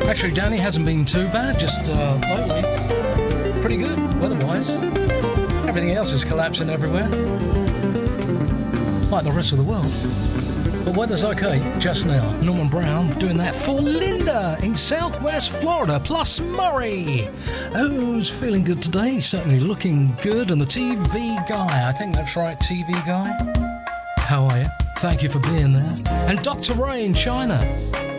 Actually, Danny hasn't been too bad, just lately. Pretty good, weather-wise. Everything else is collapsing everywhere, like the rest of the world. But weather's okay just now. Norman Brown doing that for Linda in Southwest Florida, plus Murray. Who's feeling good today? Certainly looking good. And the TV guy, I think that's right, TV guy. How are you? Thank you for being there. And Dr. Ray in China.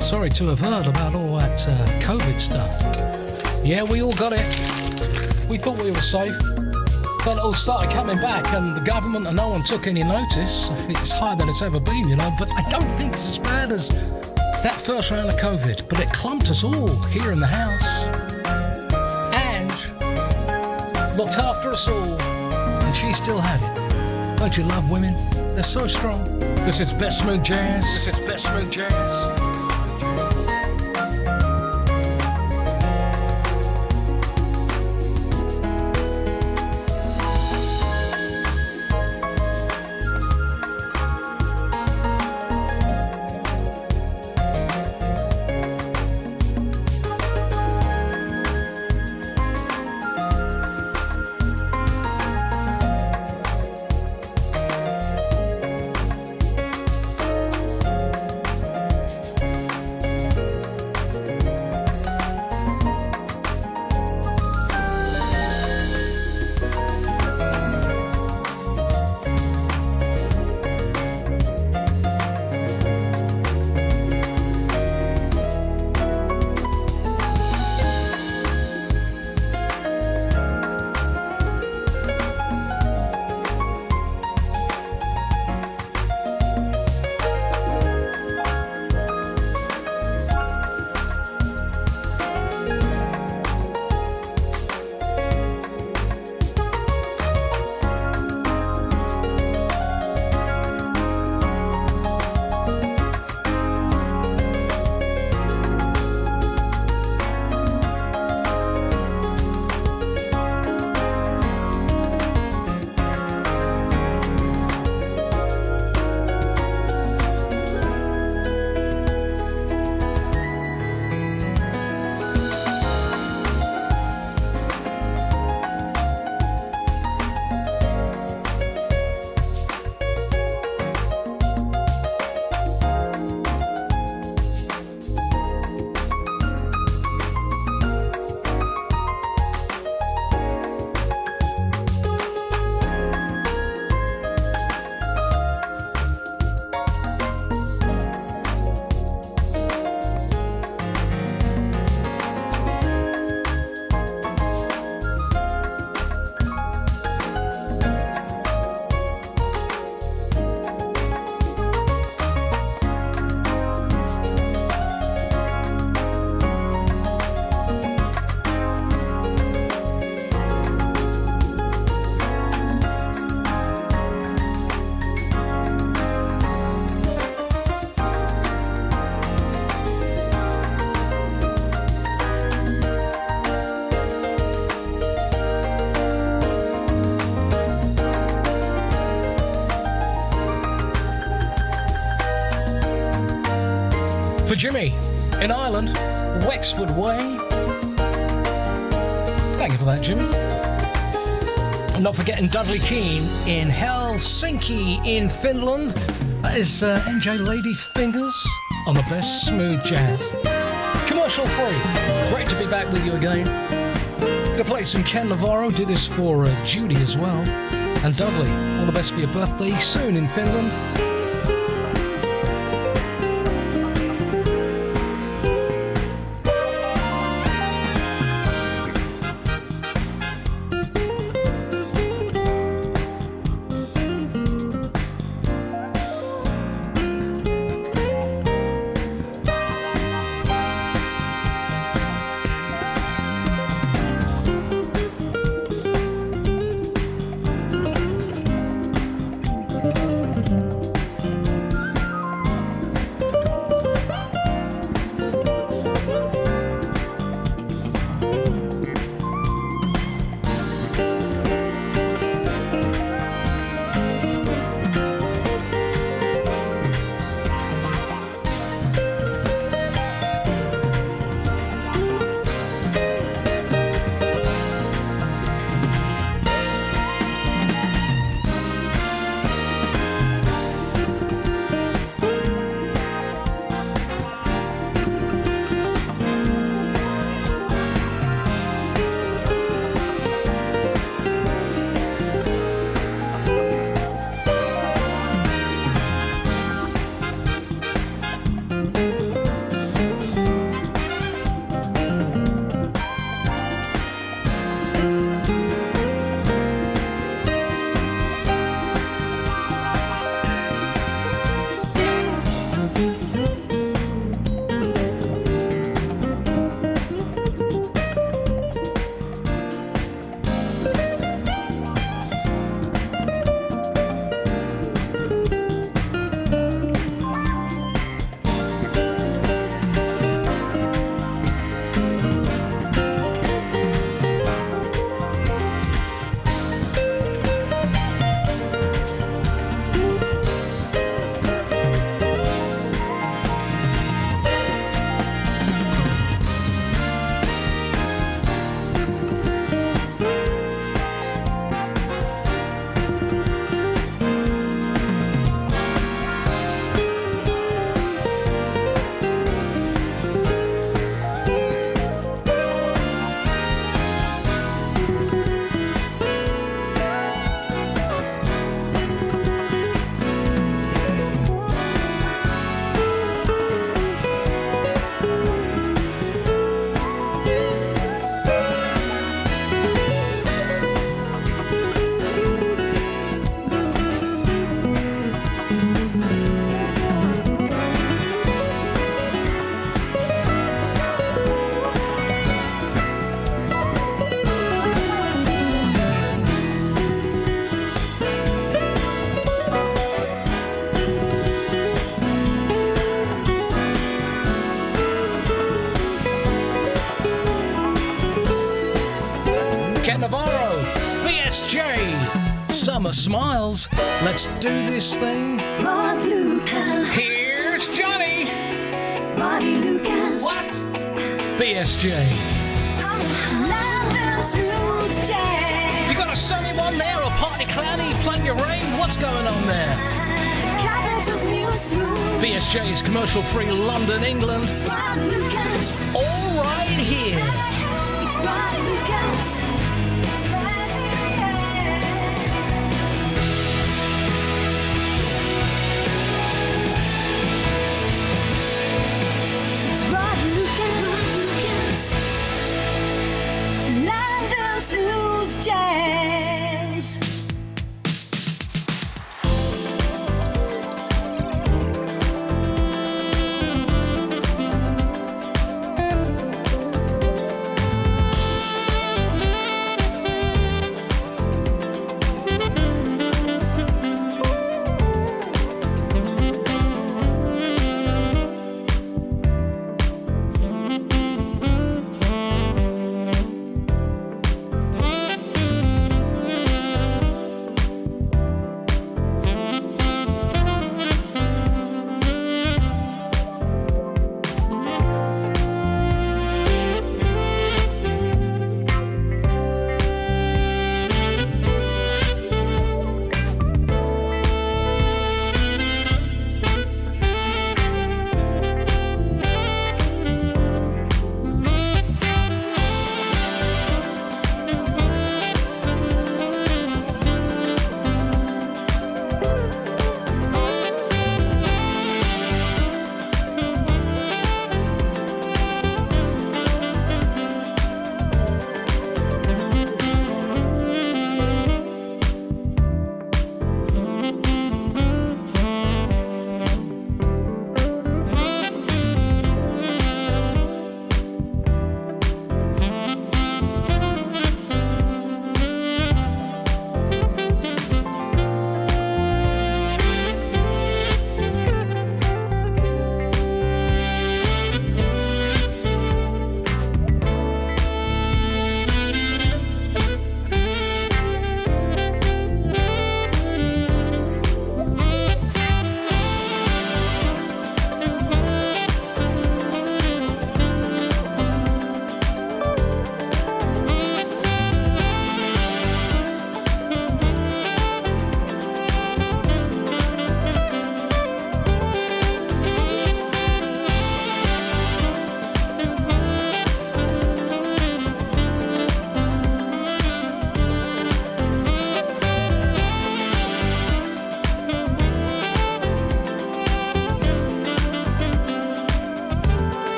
Sorry to have heard about all that COVID stuff. Yeah, we all got it. We thought we were safe. Then it all started coming back, and the government and no one took any notice. It's higher than it's ever been, you know, but I don't think it's as bad as that first round of COVID. But it clumped us all here in the house. Ange looked after us all, and she still had it. Don't you love women? They're so strong. This is Best Smooth Jazz. This is Best Smooth Jazz. For Jimmy in Ireland, Wexford Way. Thank you for that, Jimmy. I'm not forgetting Dudley Keane in Helsinki in Finland. That is NJ Lady Fingers on the Best Smooth Jazz. Commercial free. Great to be back with you again. Gonna play some Ken Navarro, do this for Judy as well. And Dudley, all the best for your birthday soon in Finland. smiles. Let's do this thing. Rod Lucas. Here's Johnny. Roddy Lucas. What? BSJ. London's Roots Jazz. You got a sunny one there or partly cloudy? Plenty of rain? What's going on there? Capital's new smooth. BSJ's commercial-free London, England. It's Rod Lucas. All right here. It's Rod Lucas. It's Rod Lucas. London Smooth Jazz.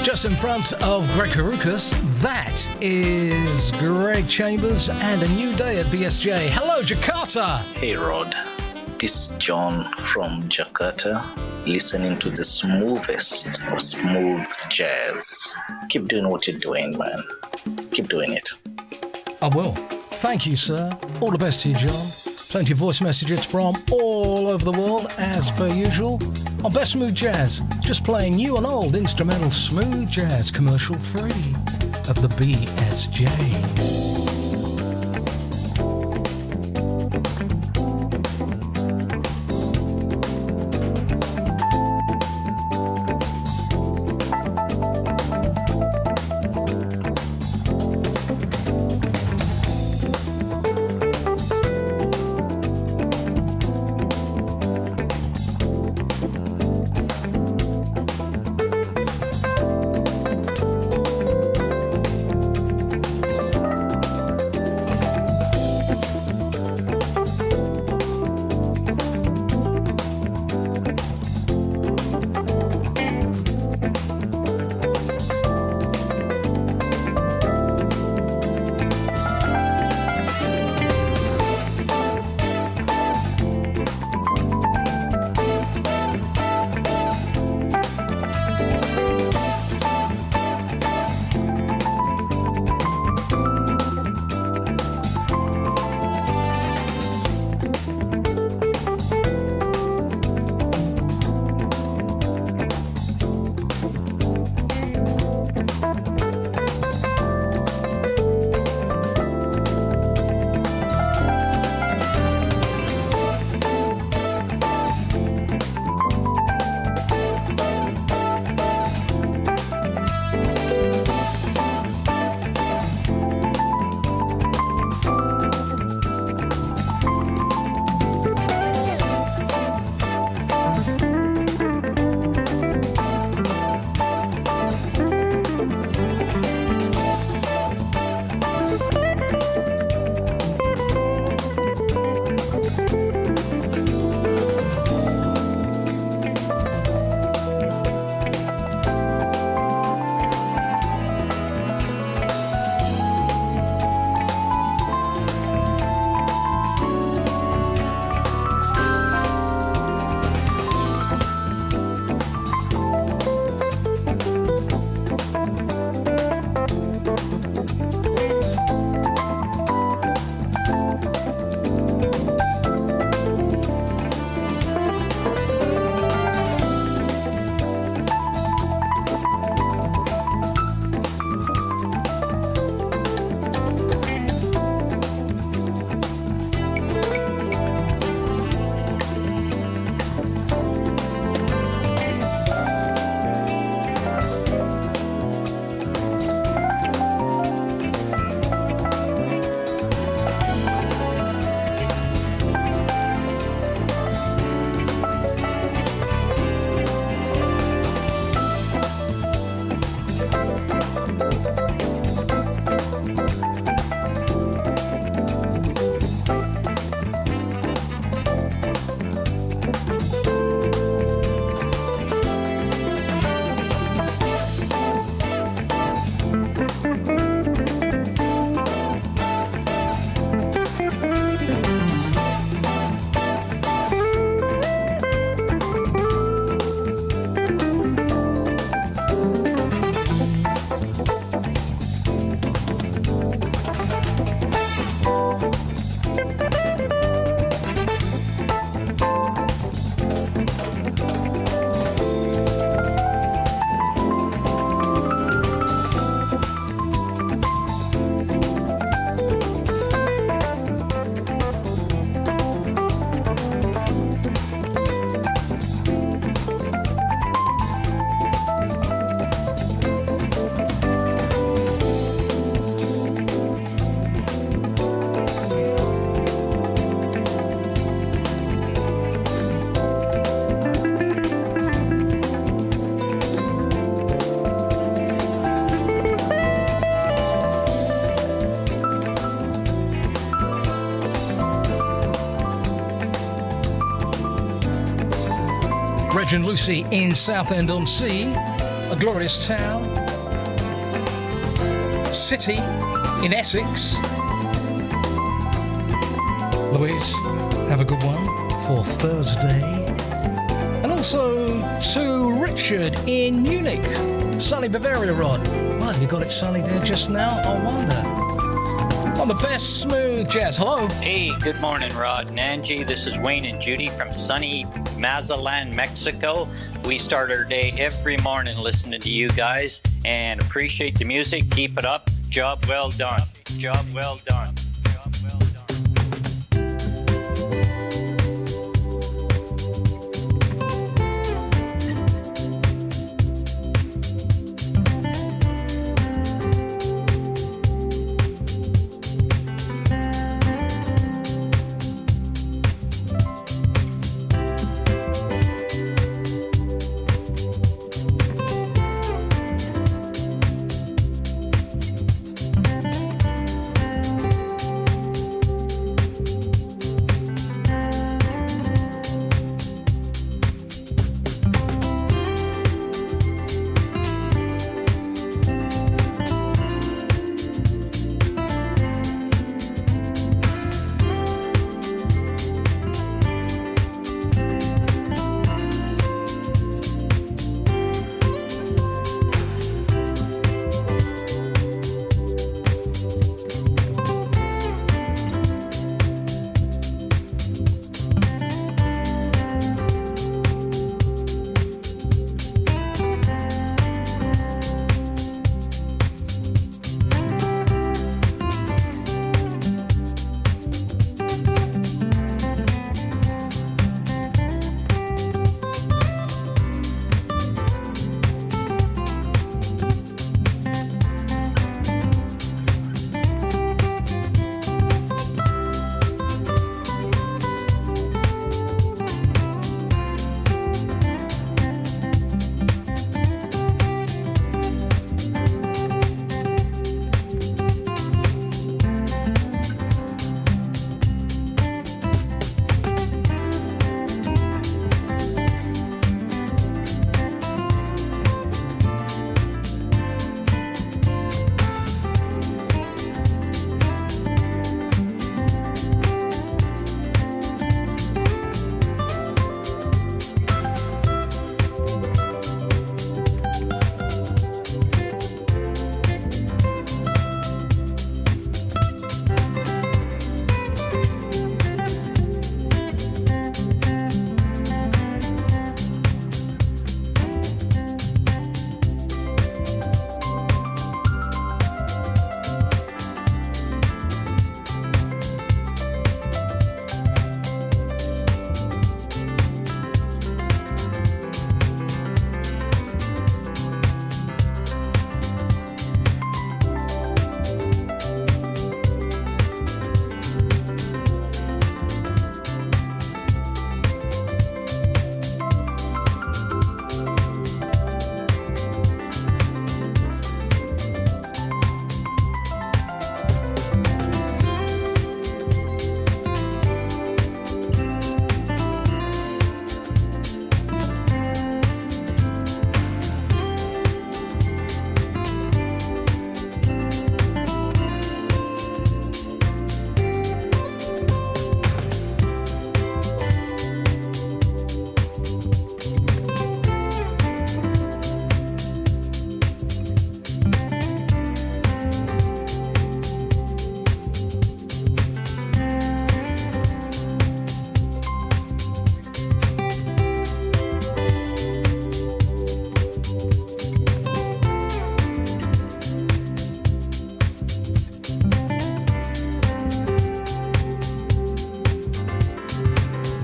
Just in front of Greg Harukas, that is Greg Chambers and A New Day at BSJ. Hello, Jakarta. Hey Rod, this is John from Jakarta, listening to the smoothest of smooth jazz. Keep doing what you're doing, man. Keep doing it. I will. Thank you, sir. All the best to you, John. Plenty of voice messages from all over the world, as per usual. On Best Smooth Jazz, just playing new and old instrumental smooth jazz, commercial free, of the BSJ. Reg and Lucy in Southend-on-Sea, a glorious town. City in Essex. Lois, have a good one for Thursday. And also to Richard in Munich. Sunny Bavaria, Rod. Might have you got it sunny there just now? I wonder. on the best smooth jazz. Hello. Hey, good morning, Rod and Angie. This is Wayne and Judy from sunny Mazatlan, Mexico. We start our day every morning listening to you guys and appreciate the music. Keep it up. Job well done. Job well done. Job well done.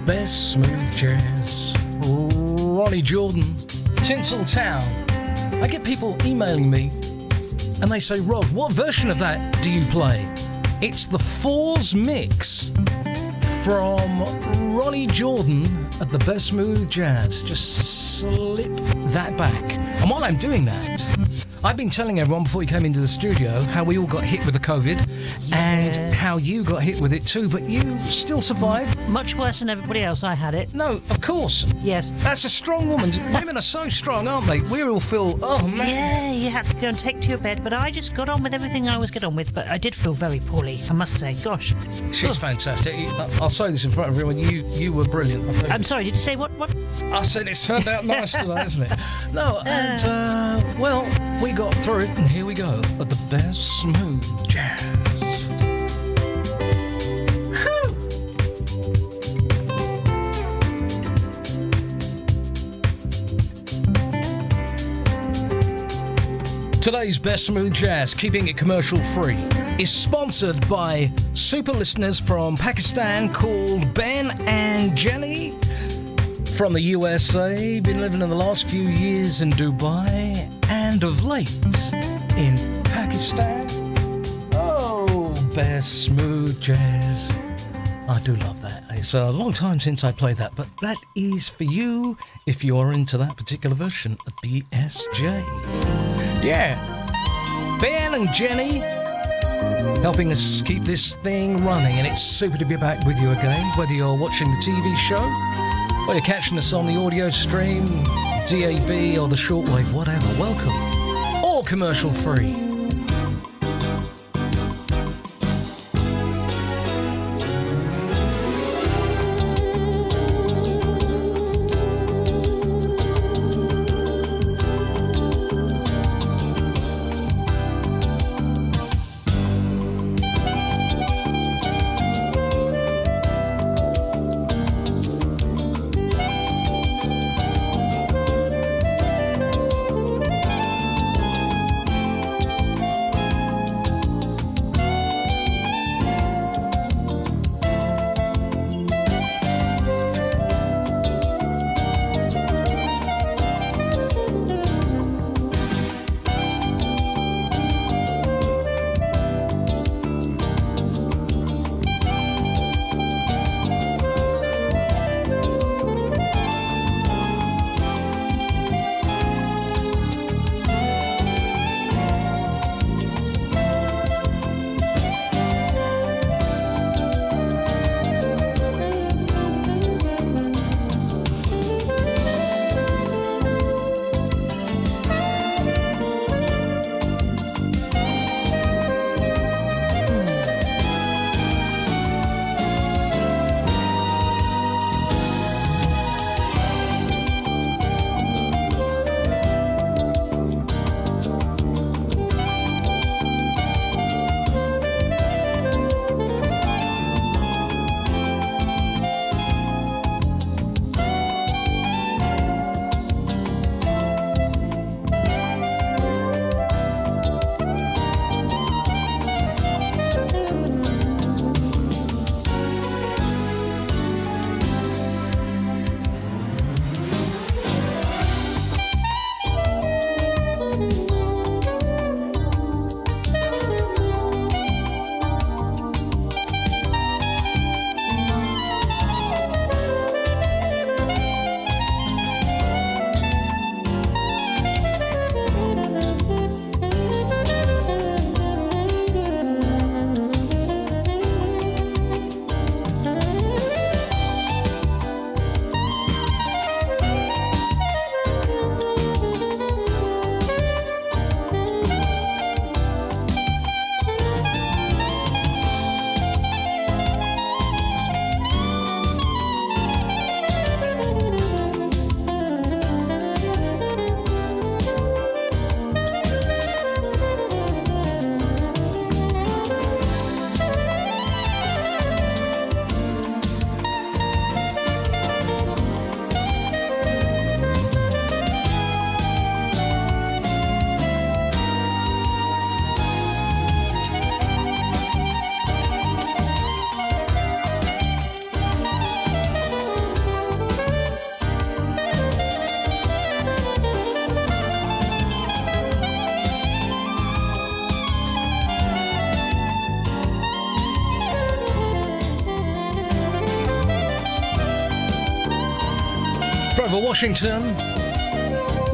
Best smooth jazz. Ronnie Jordan, Tinseltown. I get people emailing me and they say, Rod, what version of that do you play? It's the Fours mix from Ronnie Jordan at the Best Smooth Jazz. Just slip that back. And while I'm doing that, I've been telling everyone before you came into the studio how we all got hit with the COVID and how you got hit with it too, but you still survived. Much worse than everybody else. I had it. No, of course. Yes. That's a strong woman. Women are so strong, aren't they? We all feel, oh man. Yeah, you had to go and take to your bed, but I just got on with everything I always get on with, but I did feel very poorly, I must say. Gosh. She's fantastic. I'll say this in front of everyone. You were brilliant. I'm sorry, did you say what? I said it's turned out nice today, hasn't it? No, and, well, we got through it, and here we go at the Best Smooth Jazz. Today's Best Smooth Jazz, keeping it commercial free, is sponsored by super listeners from Pakistan called Ben and Jenny. From the USA, been living in the last few years in Dubai, and of late in Pakistan. Oh, Best Smooth Jazz. I do love that. It's a long time since I played that, but that is for you if you're into that particular version of BSJ. Yeah. Ben and Jenny helping us keep this thing running, and it's super to be back with you again, whether you're watching the TV show or you're catching us on the audio stream, DAB or the shortwave, whatever. Welcome. All commercial free. Grover, Washington.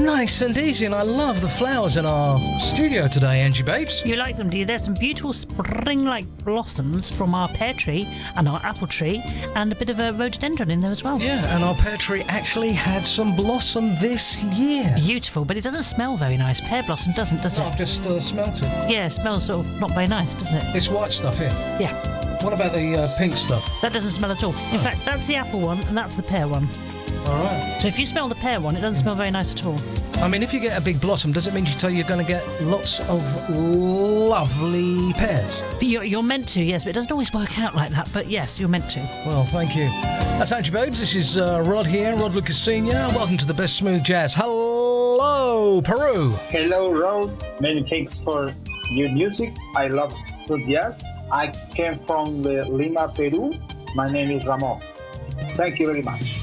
Nice and easy, and I love the flowers in our studio today, Angie Babes. You like them, do you? There's some beautiful spring-like blossoms from our pear tree and our apple tree, and a bit of a rhododendron in there as well. Yeah, and our pear tree actually had some blossom this year. Beautiful, but it doesn't smell very nice. Pear blossom doesn't, does it? I've just smelt it. Yeah, it smells sort of not very nice, doesn't it? This white stuff here. Yeah. What about the pink stuff? That doesn't smell at all. In fact, that's the apple one, and that's the pear one. All right. So if you smell the pear one, it doesn't smell very nice at all. I mean, if you get a big blossom, does it mean you're going to get lots of lovely pears? But you're meant to, yes, but it doesn't always work out like that. But yes, you're meant to. Well, thank you. That's Angie Babes. This is Rod here, Rod Lucas Sr. Welcome to the Best Smooth Jazz. Hello. Hello, Peru. Hello, Rod. Many thanks for your music. I love smooth jazz. I came from Lima, Peru. My name is Ramon. Thank you very much.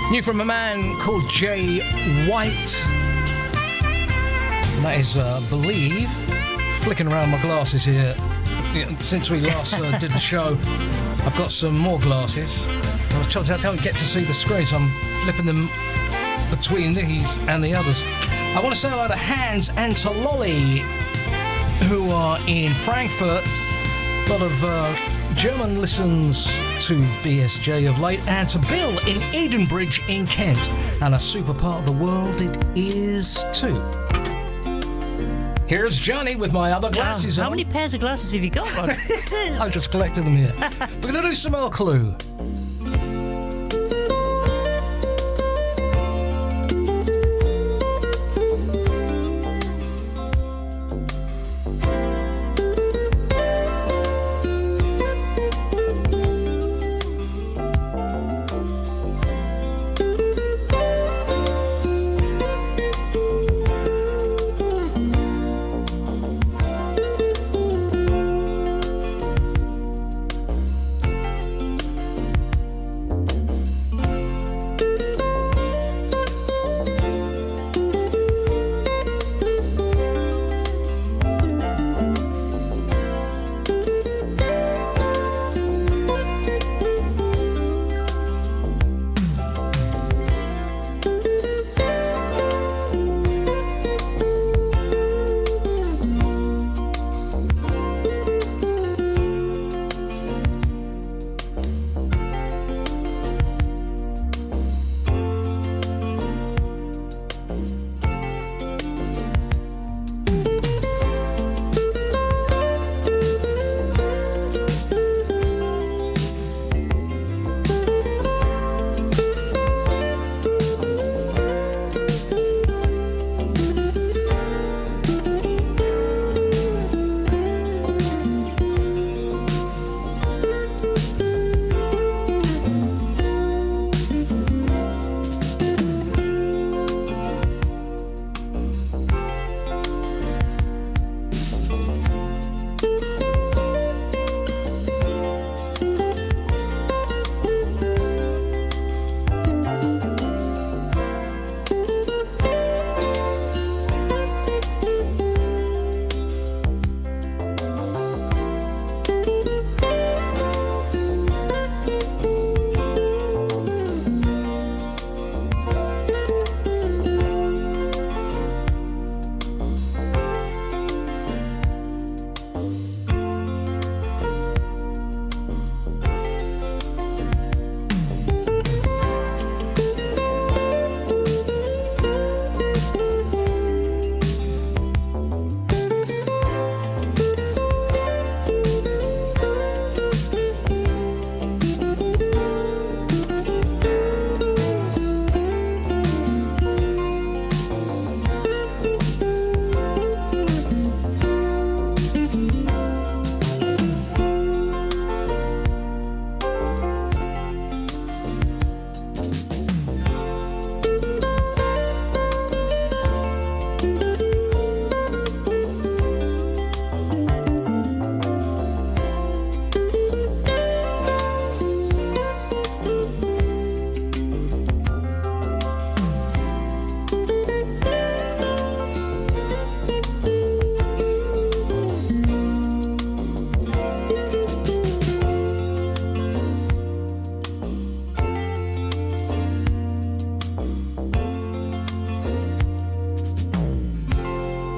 New from a man called Jay White. And that is, Believe. Flicking around my glasses here. Since we last did the show, I've got some more glasses. I don't get to see the screen, so I'm flipping them between these and the others. I want to say hello to Hans and to Lolly, who are in Frankfurt. A lot of German listens to BSJ of late, and to Bill in Edenbridge in Kent. And a super part of the world it is too. Here's Johnny with my other glasses on. How many pairs of glasses have you got, Rod? I've just collected them here. We're going to do some more Clue.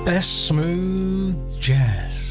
Best smooth jazz.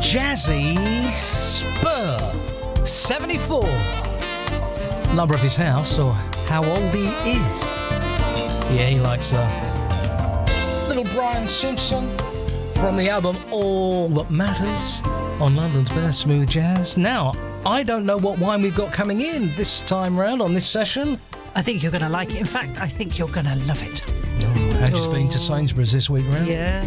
Jazzy Spur, 74. Number of his house, or how old he is. Yeah, he likes little Brian Simpson from the album All That Matters on London's Best Smooth Jazz. Now, I don't know what wine we've got coming in this time round on this session. I think you're going to like it. In fact, I think you're going to love it. Had you been to Sainsbury's this week round? Yeah.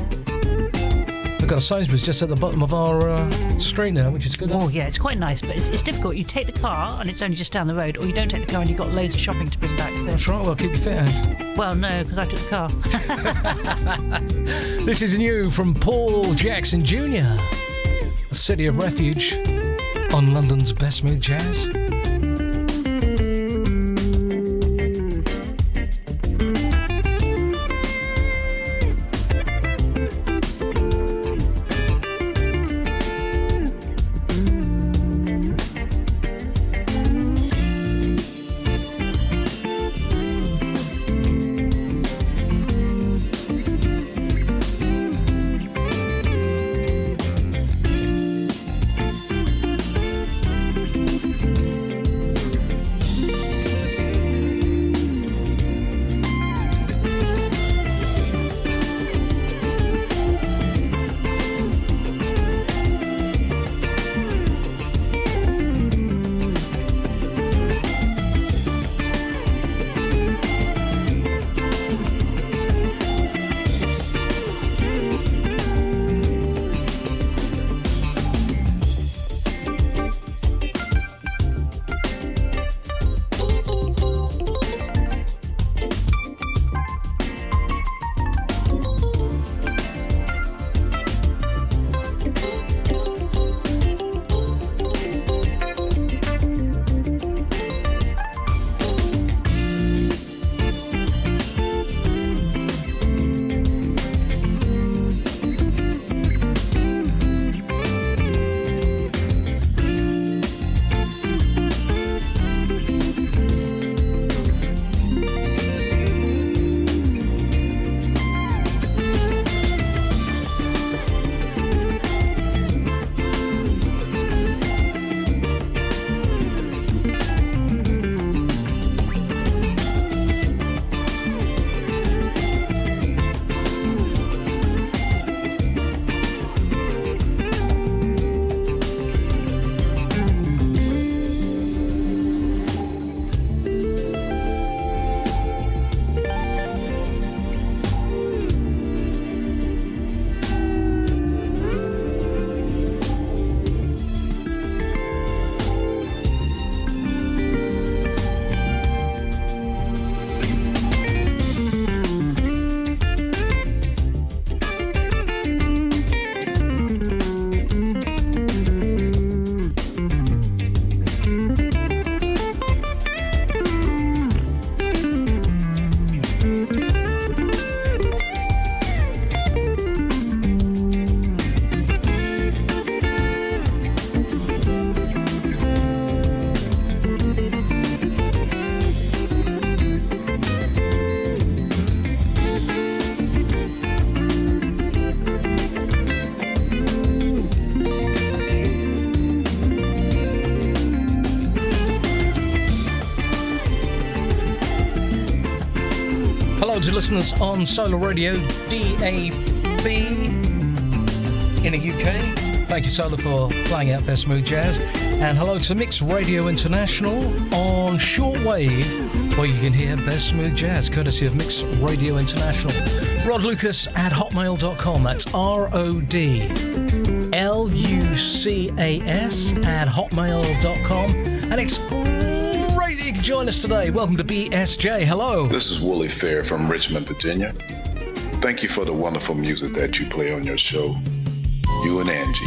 We've got a Sainsbury's just at the bottom of our street now, which is good. Oh, yeah, it's quite nice, but it's difficult. You take the car and it's only just down the road, or you don't take the car and you've got loads of shopping to bring back. So. That's right, well, keep you fit, Ed. Well, no, because I took the car. This is new from Paul Jackson Jr., A City of Refuge on London's Best Smooth Jazz. to listeners on Solar Radio DAB in the UK. Thank you, Solar, for playing out their smooth jazz. And hello to Mix Radio International on shortwave, where you can hear best smooth jazz, courtesy of Mix Radio International. RodLucas at hotmail.com. That's RODLUCAS at hotmail.com. And it's great that you can join us today. Welcome to BSJ. Hello. This is Wooly Fair from Richmond, Virginia. Thank you for the wonderful music that you play on your show. You and Angie.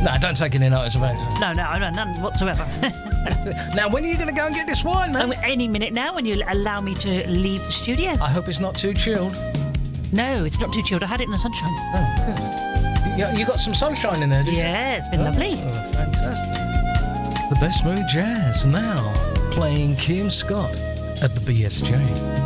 No, don't take any notice of it. No, none whatsoever. Now, when are you going to go and get this wine, man? Any minute now, when you allow me to leave the studio. I hope it's not too chilled. No, it's not too chilled. I had it in the sunshine. Oh, good. You got some sunshine in there, did you? Yeah, it's been lovely. Oh, fantastic. The best smooth jazz now, playing Kim Scott at the BSJ.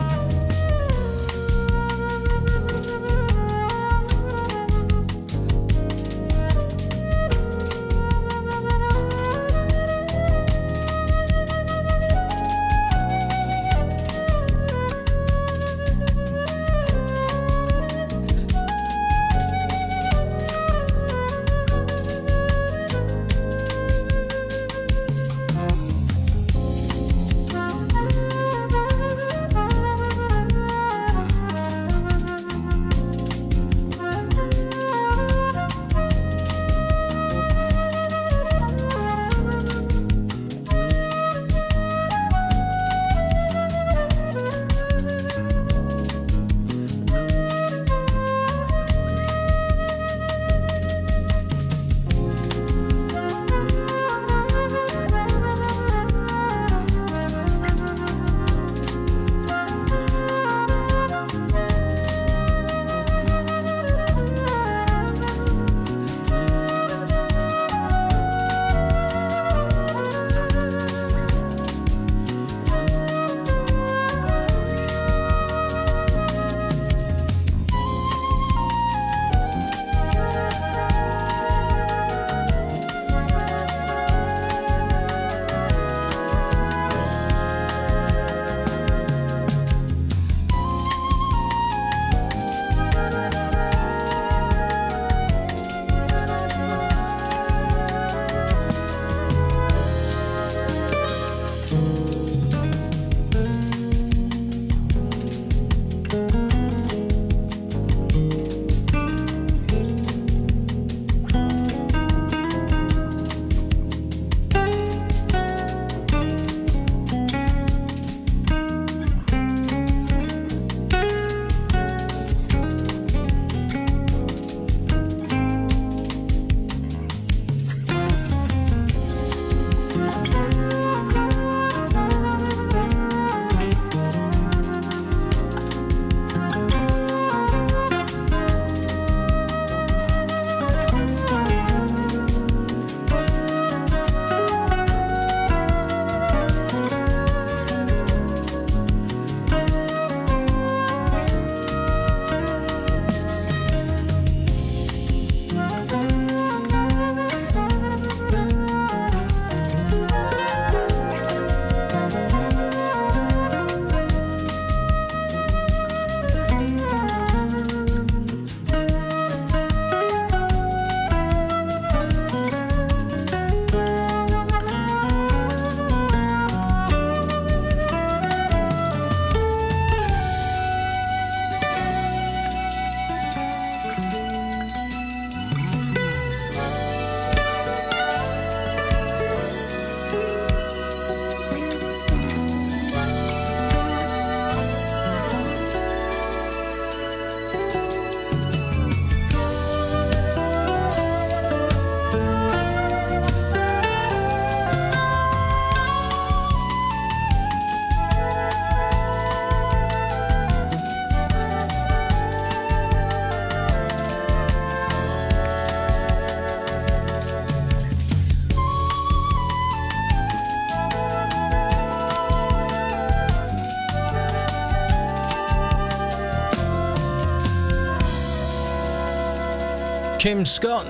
Kim Scott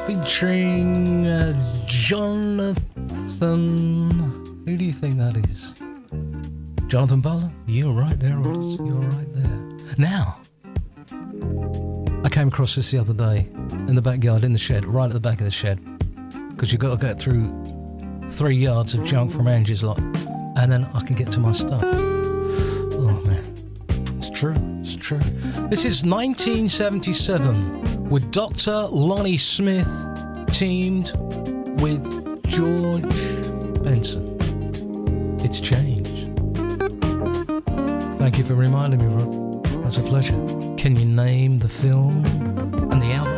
featuring Jonathan. Who do you think that is? Jonathan Butler, you're right there, Otis. You're right there. Now, I came across this the other day in the backyard, in the shed, right at the back of the shed, because you've got to get through 3 yards of junk from Angie's lot, and then I can get to my stuff. Oh man, it's true. This is 1977 with Dr. Lonnie Smith teamed with George Benson. It's changed. Thank you for reminding me, Rod. That's a pleasure. Can you name the film and the album?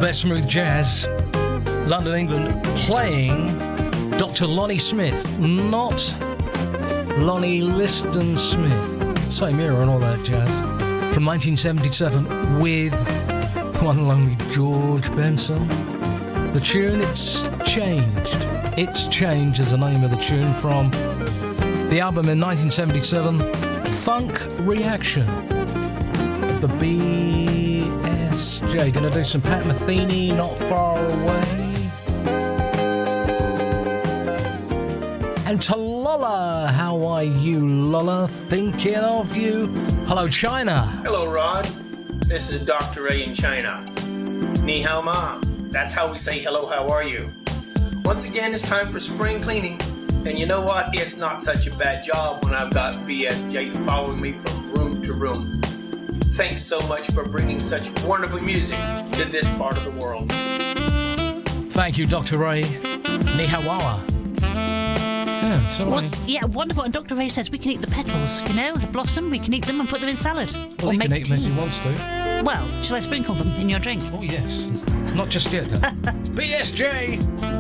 Best Smooth Jazz, London, England, playing Dr. Lonnie Smith, not Lonnie Liston Smith. Same era and all that jazz. From 1977 with one and only George Benson. The tune, It's Changed. It's Changed is the name of the tune from the album in 1977, Funk Reaction. The BSJ. Gonna do some Pat Metheny, Not Far Away. And to Lola, how are you, Lola? Thinking of you. Hello, China. Hello, Rod. This is Dr. Ray in China. Ni hao ma. That's how we say hello, how are you? Once again, it's time for spring cleaning. And you know what? It's not such a bad job when I've got BSJ following me from room to room. Thanks so much for bringing such wonderful music to this part of the world. Thank you, Dr. Ray. Ni hao wawa. Yeah, so yeah, wonderful. And Dr. Ray says we can eat the petals, you know, the blossom, we can eat them and put them in salad. Well, or he make can eat them if tea. he wants to. Well, shall I sprinkle them in your drink? Oh, yes. Not just yet, though. BSJ!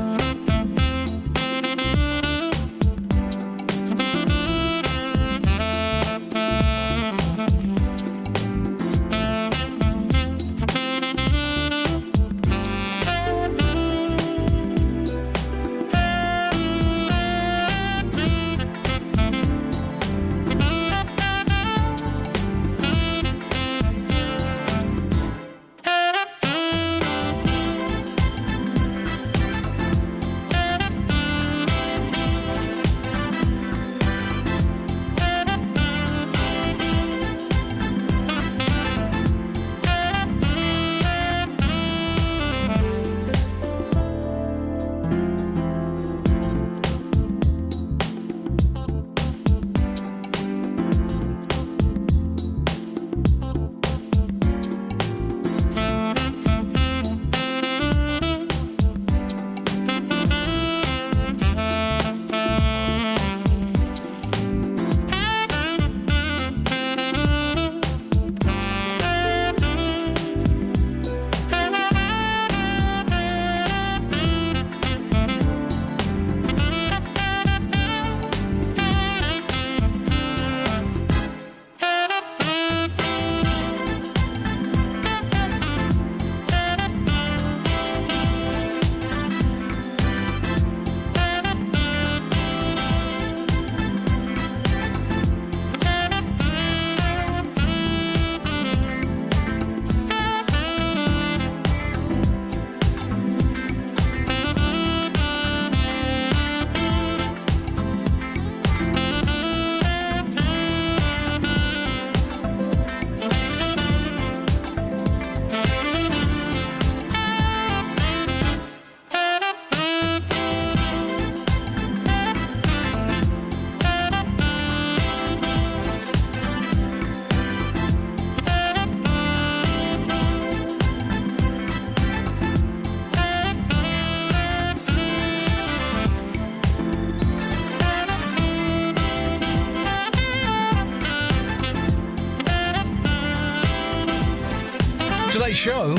Today's show,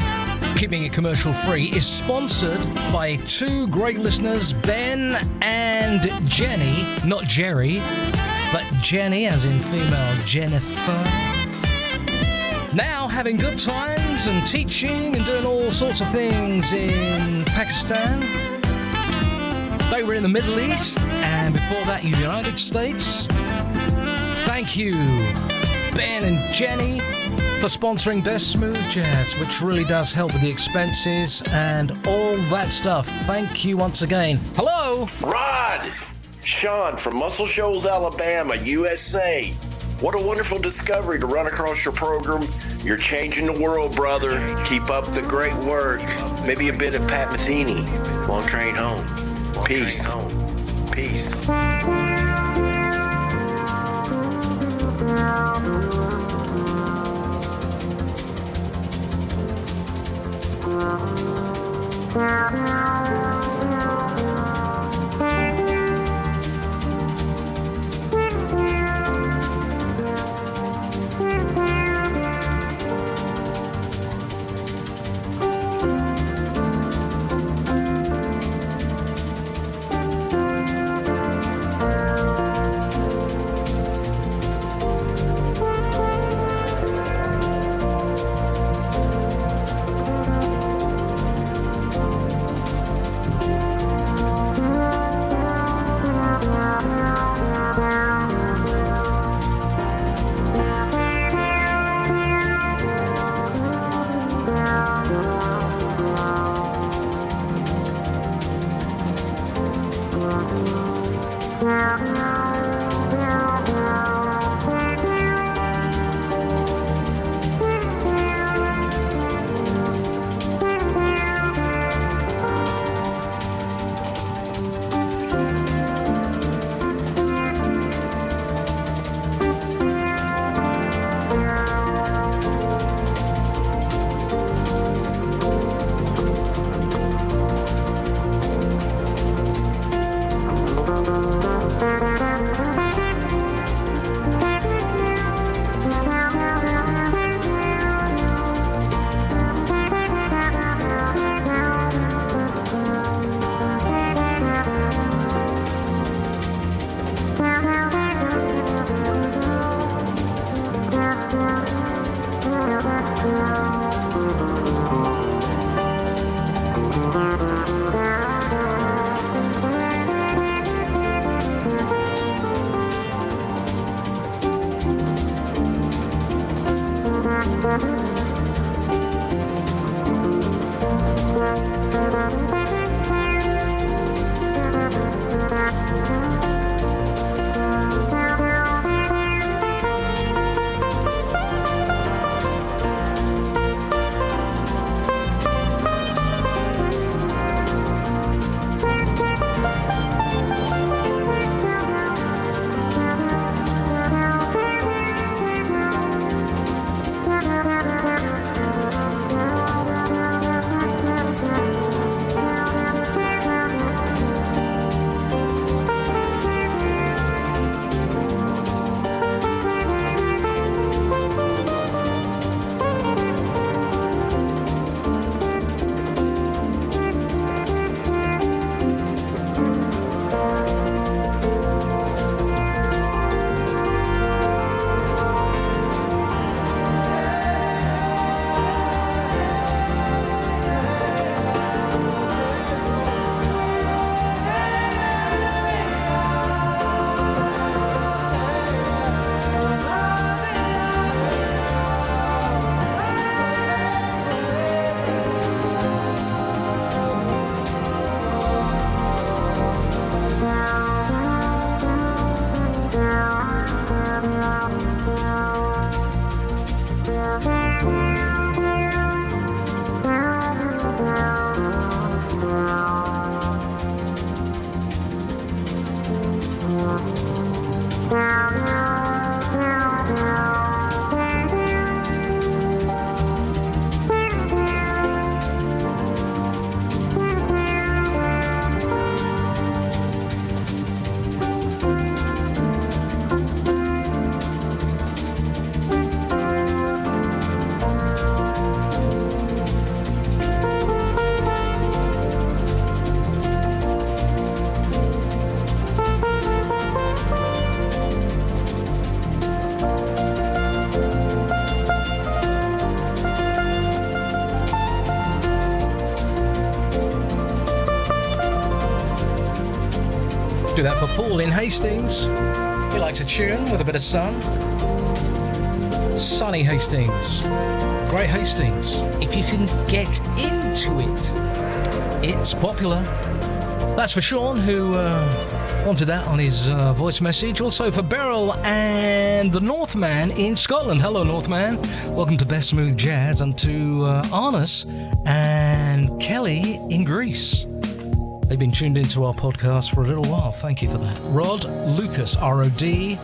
keeping it commercial free, is sponsored by two great listeners, Ben and Jenny, not Jerry, but Jenny as in female Jennifer. Now having good times and teaching and doing all sorts of things in Pakistan. They were in the Middle East and before that in the United States. Thank you, Ben and Jenny, for sponsoring Best Smooth Jazz, which really does help with the expenses and all that stuff. Thank you once again. Hello! Rod! Sean from Muscle Shoals, Alabama, USA. What a wonderful discovery to run across your program. You're changing the world, brother. Keep up the great work. Maybe a bit of Pat Metheny. Long train home. Peace. Peace. Do that for Paul in Hastings. He likes a tune with a bit of sun. Sunny Hastings. Great Hastings. If you can get into it, it's popular. That's for Sean, who wanted that on his voice message. Also for Beryl and the Northman in Scotland. Hello, Northman. Welcome to Best Smooth Jazz. And to Arnus and Kelly in Greece. They've been tuned into our podcast for a little while. Thank you for that. Rod Lucas, RODLUCAS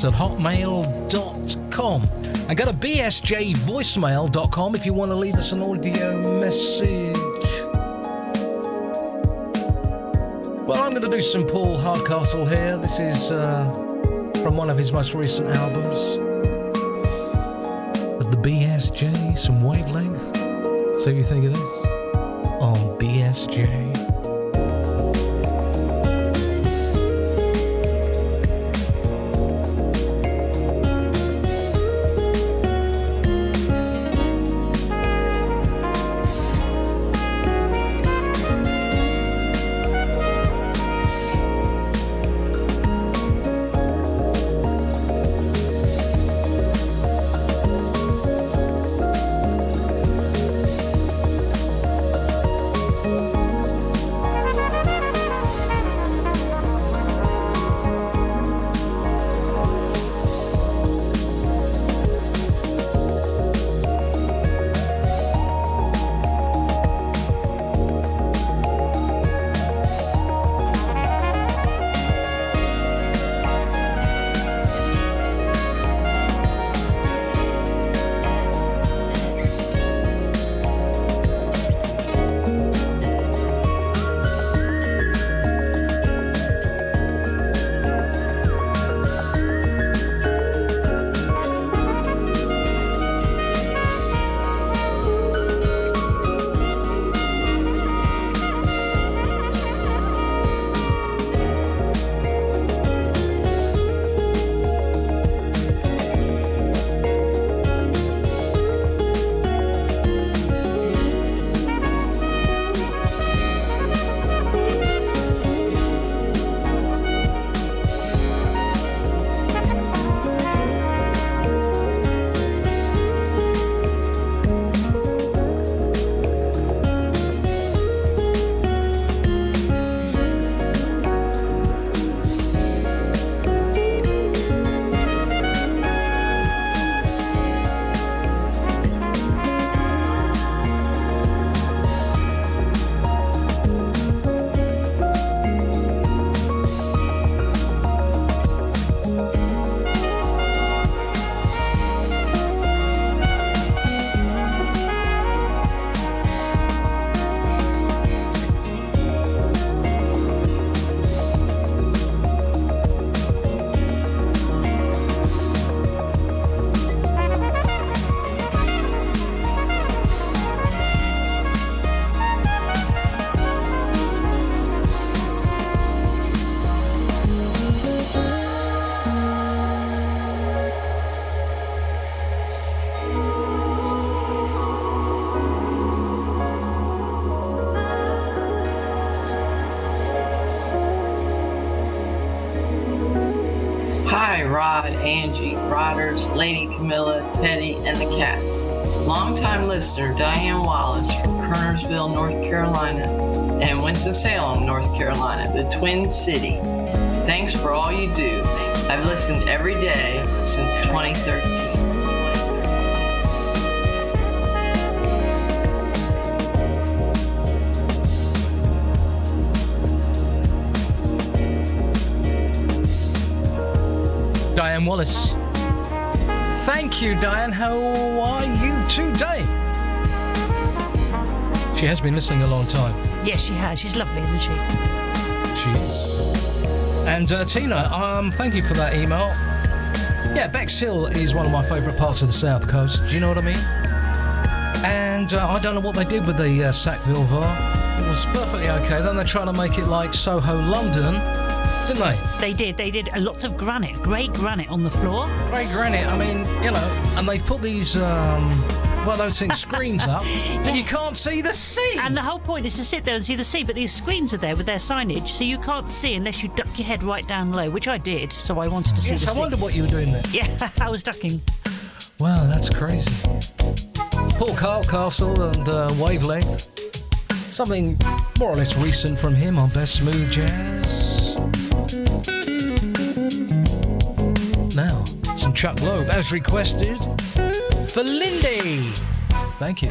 at hotmail.com. And go to bsjvoicemail.com if you want to leave us an audio message. Well, I'm going to do some Paul Hardcastle here. This is from one of his most recent albums. With the BSJ, some wavelength. See what you think of this? On BSJ. Angie, Rodders, Lady Camilla, Teddy, and the cats. Longtime listener Diane Wallace from Kernersville, North Carolina, and Winston-Salem, North Carolina, the Twin City. Thanks for all you do. I've listened every day since 2013. Diane Wallace. Thank you, Diane. How are you today? She has been listening a long time. Yes, she has. She's lovely, isn't she? She is. And Tina, thank you for that email. Yeah, Bexhill is one of my favourite parts of the South Coast. Do you know what I mean? And I don't know what they did with the Sackville VAR. It was perfectly okay. Then they tried to make it like Soho, London, didn't they? They did lots of granite, grey granite on the floor. Grey granite, I mean, you know, and they put these, those things, screens up, and you can't see the sea. And the whole point is to sit there and see the sea, but these screens are there with their signage, so you can't see unless you duck your head right down low, which I did, so I wanted to see the sea. Yes, I wondered what you were doing there. Yeah, I was ducking. Wow, that's crazy. Paul Castle and Wavelength. Something more or less recent from him on Best Smooth Jazz. Now, some Chuck Loeb, as requested, for Lindy. Thank you.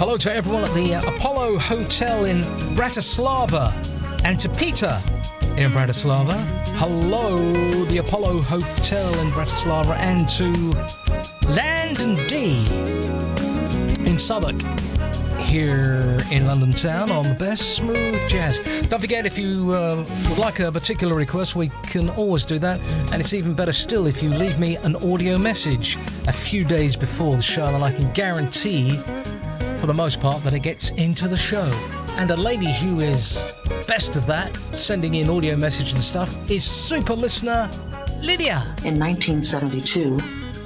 Hello to everyone at the Apollo Hotel in Bratislava and to Peter in Bratislava. Hello, the Apollo Hotel in Bratislava, and to Land and D in Southwark here in London town on the best smooth jazz. Don't forget, if you would like a particular request, we can always do that, and it's even better still if you leave me an audio message a few days before the show, and I can guarantee for the most part that it gets into the show. And a lady who is best of that, sending in audio message and stuff, is super listener Lydia. In 1972,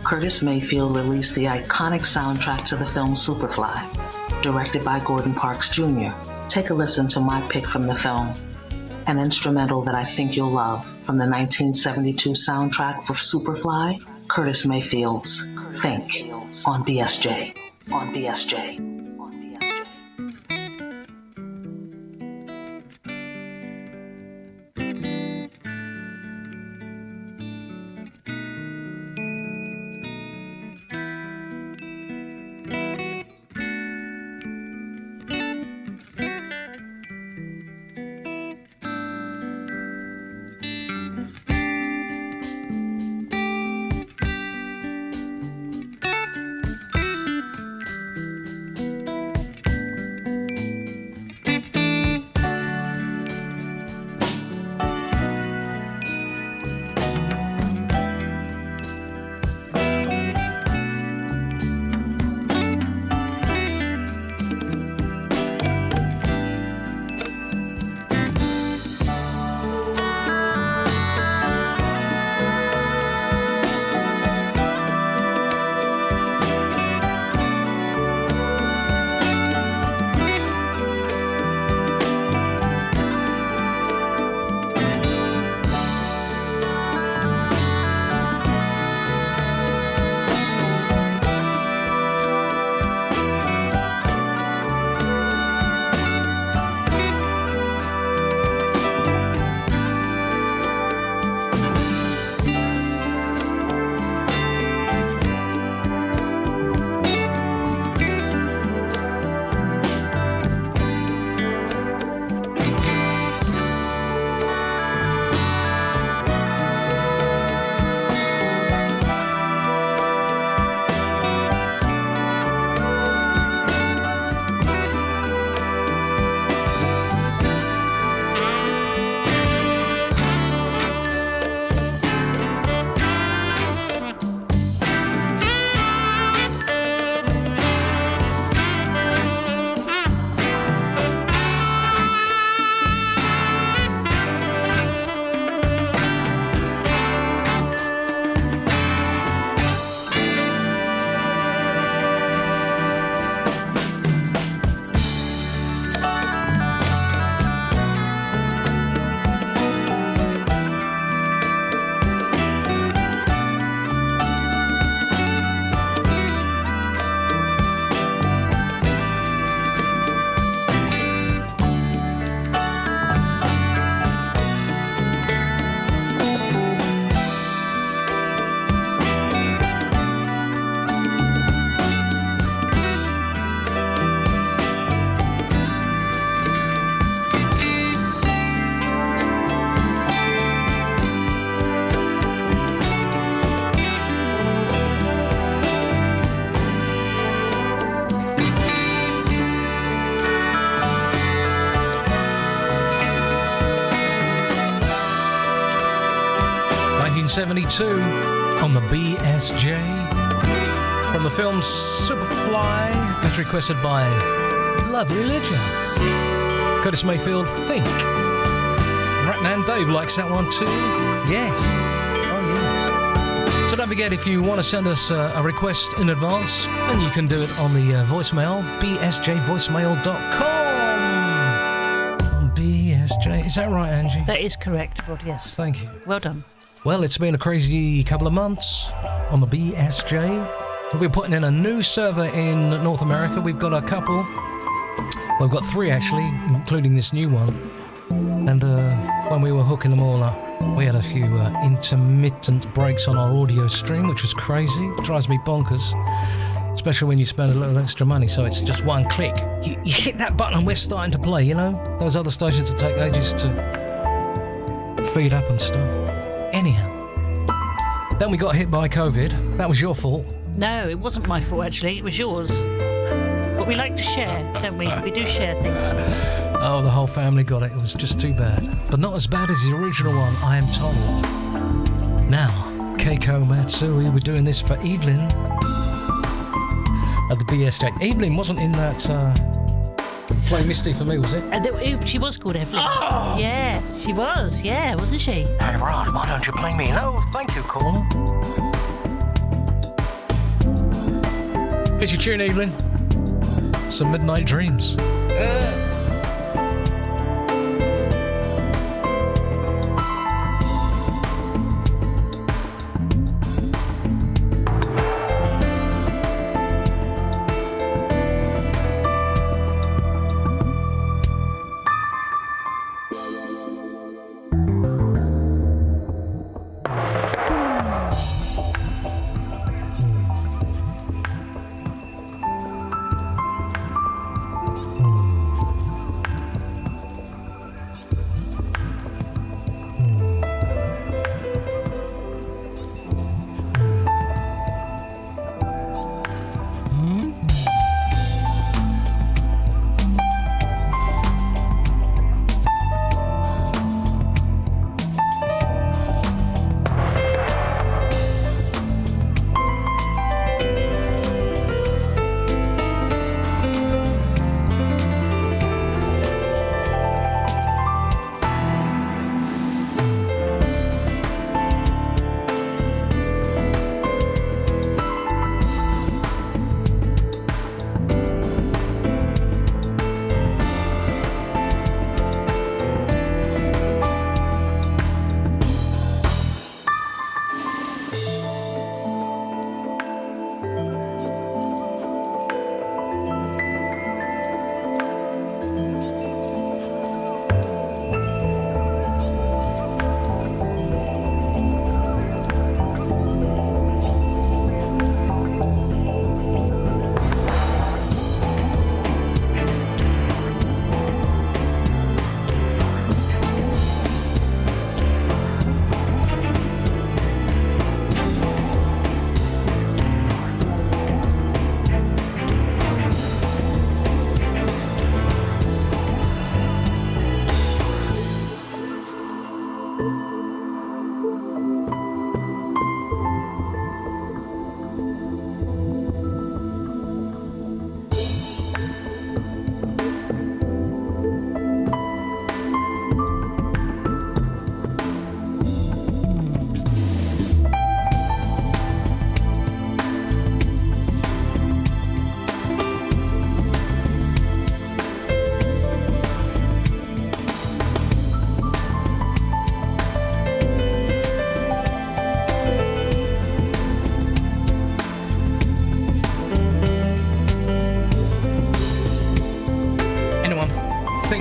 Curtis Mayfield released the iconic soundtrack to the film Superfly, directed by Gordon Parks Jr. Take a listen to my pick from the film, an instrumental that I think you'll love from the 1972 soundtrack for Superfly, Curtis Mayfield's Think on BSJ. On BSJ. 1972 on the BSJ from the film Superfly, as requested by lovely Lydia. Curtis Mayfield, Think. Ratman Dave likes that one too. Yes. Oh yes. So don't forget, if you want to send us a request in advance, then you can do it on the voicemail, bsjvoicemail.com. On BSJ. Is that right, Angie? That is correct, Rod, yes. Thank you. Well done. Well, it's been a crazy couple of months on the BSJ. We're putting in a new server in North America. We've got a couple. Well, we've got three, actually, including this new one. And when we were hooking them all up, we had a few intermittent breaks on our audio stream, which was crazy. It drives me bonkers. It's especially when you spend a little extra money, so it's just one click. You hit that button and we're starting to play, you know? Those other stations that take ages to feed up and stuff. Anyhow, then we got hit by COVID. That was your fault. No, it wasn't my fault, actually. It was yours. But we like to share, don't we? We do share things. Oh, the whole family got it. It was just too bad. But not as bad as the original one, I am told. Now, Keiko Matsui, we're doing this for Evelyn at the BSJ. Evelyn wasn't in that Play Misty for me, was it? She was called Evelyn. Oh! Yeah, she was. Yeah, wasn't she? Hey, Rod, why don't you play me? No, thank you, caller. Here's your tune, Evelyn. Some Midnight Dreams.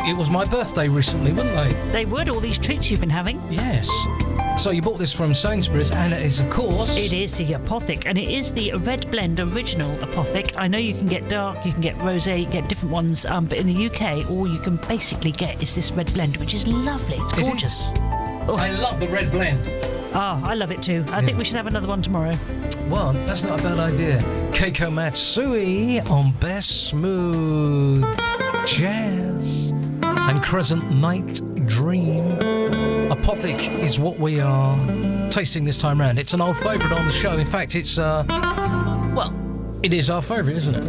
It was my birthday recently, wouldn't they? They would, all these treats you've been having. Yes. So you bought this from Sainsbury's, and it is, of course... It is the Apothic, and it is the Red Blend original Apothic. I know you can get dark, you can get rosé, you can get different ones, but in the UK, all you can basically get is this Red Blend, which is lovely. It's gorgeous. Oh. I love the Red Blend. Oh, I love it too. I think we should have another one tomorrow. Well, that's not a bad idea. Keiko Matsui on Best Smooth Jazz and Crescent Night Dream. Apothic is what we are tasting this time round. It's an old favourite on the show. In fact, it's, well, it is our favourite, isn't it?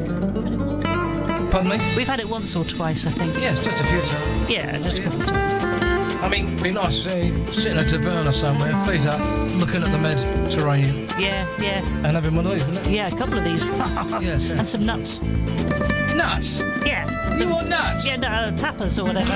Pardon me? We've had it once or twice, I think. Yes, just a few times. Yeah, just a couple of times. I mean, it'd be nice sitting at a taverna somewhere, feet up, looking at the Mediterranean. Yeah, yeah. And having one of these, wouldn't it? Yeah, a couple of these. Yes, yeah. And some nuts. Nuts? Yeah. You want nuts? Yeah, no, tapas or whatever.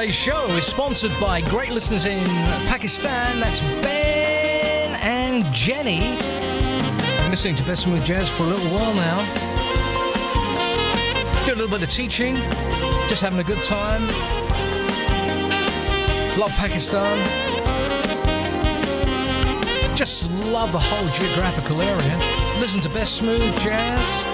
Today's show is sponsored by great listeners in Pakistan. That's Ben and Jenny. I'm listening to Best Smooth Jazz for a little while now. Do a little bit of teaching, just having a good time. Love Pakistan. Just love the whole geographical area. Listen to Best Smooth Jazz.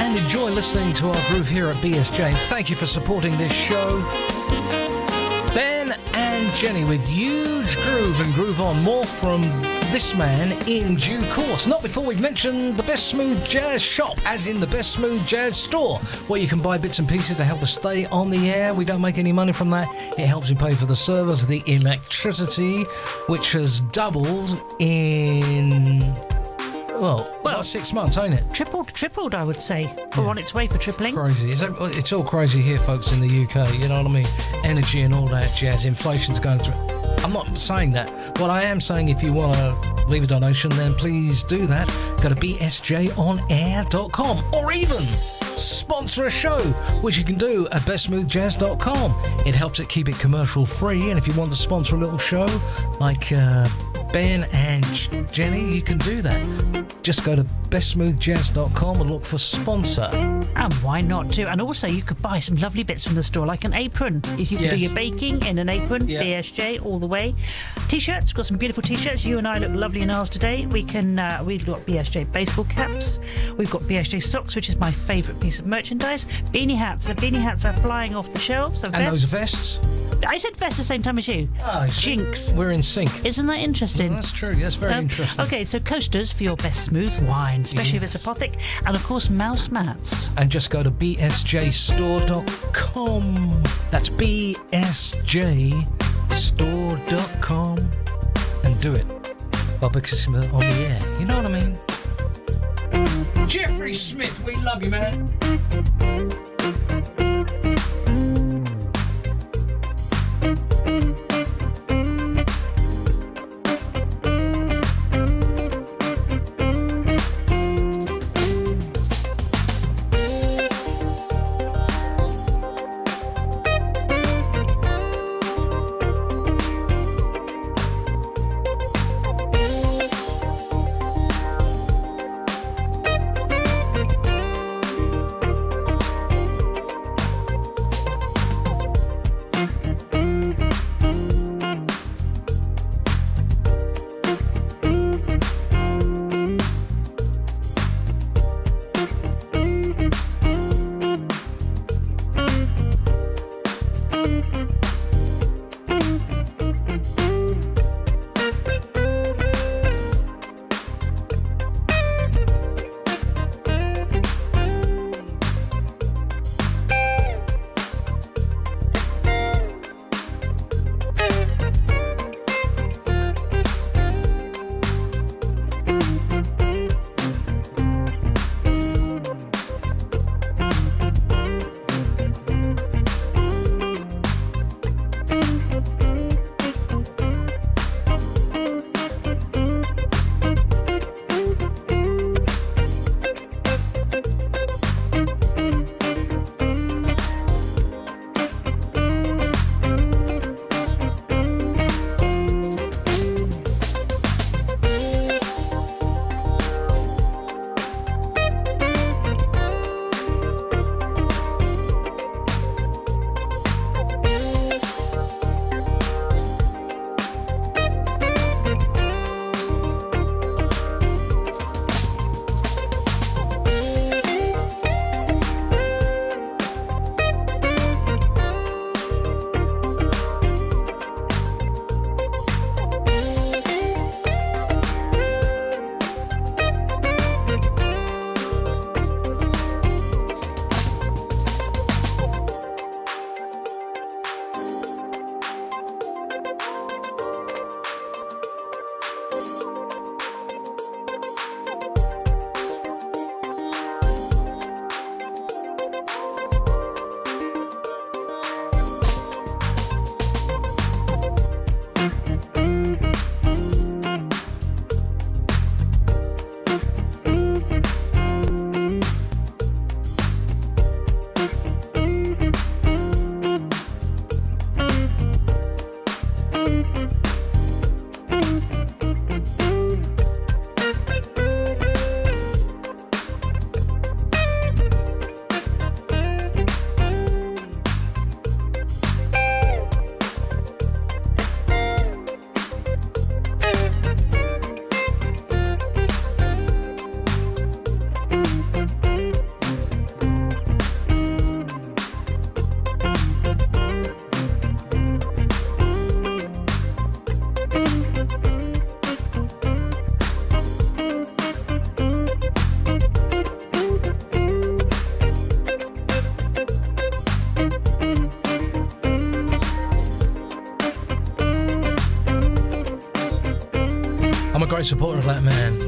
And enjoy listening to our groove here at BSJ. Thank you for supporting this show. Ben and Jenny with Huge Groove and Groove On. More from this man in due course. Not before we've mentioned the Best Smooth Jazz shop, as in the Best Smooth Jazz store, where you can buy bits and pieces to help us stay on the air. We don't make any money from that. It helps you pay for the servers, the electricity, which has doubled in... Well, about 6 months, ain't it? Tripled, I would say. We're on its way for tripling. Crazy. It's all crazy here, folks, in the UK. You know what I mean? Energy and all that jazz. Inflation's going through. I'm not saying that. What I am saying, if you want to leave a donation, then please do that. Go to bsjonair.com or even sponsor a show, which you can do at bestsmoothjazz.com. It helps it keep it commercial free. And if you want to sponsor a little show like Ben and Jenny, you can do that. Just go to bestsmoothjazz.com and look for sponsor. And why not too? And also you could buy some lovely bits from the store, like an apron. If you can do your baking in an apron, BSJ all the way. T-shirts, we've got some beautiful T-shirts. You and I look lovely in ours today. We've got BSJ baseball caps. We've got BSJ socks, which is my favourite piece of merchandise. Beanie hats. The beanie hats are flying off the shelves. And those vests? I said vest the same time as you. Oh, Jinx. We're in sync. Isn't that interesting? Well, that's true. That's very interesting. Okay, so coasters for your best smooth wine, especially if it's apothic, and of course mouse mats. And just go to bsjstore.com. That's bsjstore.com and do it. Well, because we're on the air. You know what I mean? Jeffrey Smith, we love you, man. I'm a great supporter of that man.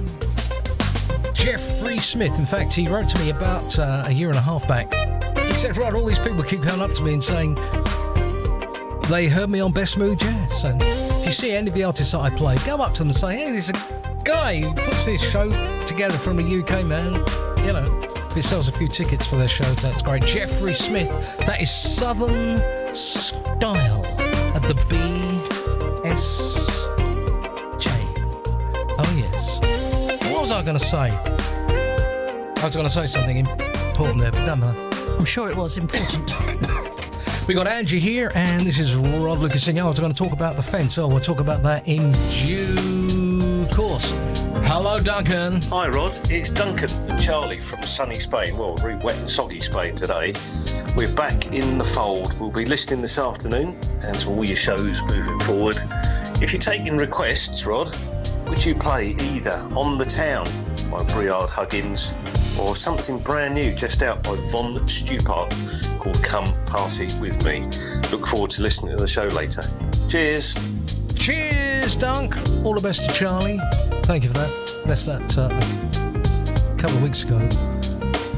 Jeffrey Smith, in fact, he wrote to me about a year and a half back. He said, Rod, all these people keep coming up to me and saying they heard me on Best Smooth Jazz. And if you see any of the artists that I play, go up to them and say, hey, there's a guy who puts this show together from the UK, man. You know, if he sells a few tickets for their show, that's great. Jeffrey Smith, that is Southern Style at the BSJ. Oh, yes. What was I going to say? I was going to say something important there, but don't matter. I'm sure it was important. We got Angie here, and this is Rod Lucas singing. I was going to talk about the fence. Oh, we'll talk about that in due course. Hello, Duncan. Hi, Rod. It's Duncan and Charlie from sunny Spain. Well, really wet and soggy Spain today. We're back in the fold. We'll be listening this afternoon and to all your shows moving forward. If you're taking requests, Rod, would you play either On the Town by Briard Huggins or something brand new just out by Von Stupart called Come Party With Me? Look forward to listening to the show later. Cheers. Cheers, Dunk. All the best to Charlie. Thank you for that. That's that a couple of weeks ago.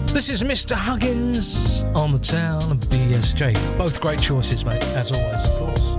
This is Mr. Huggins on the Town of BSJ. Both great choices, mate, as always, of course.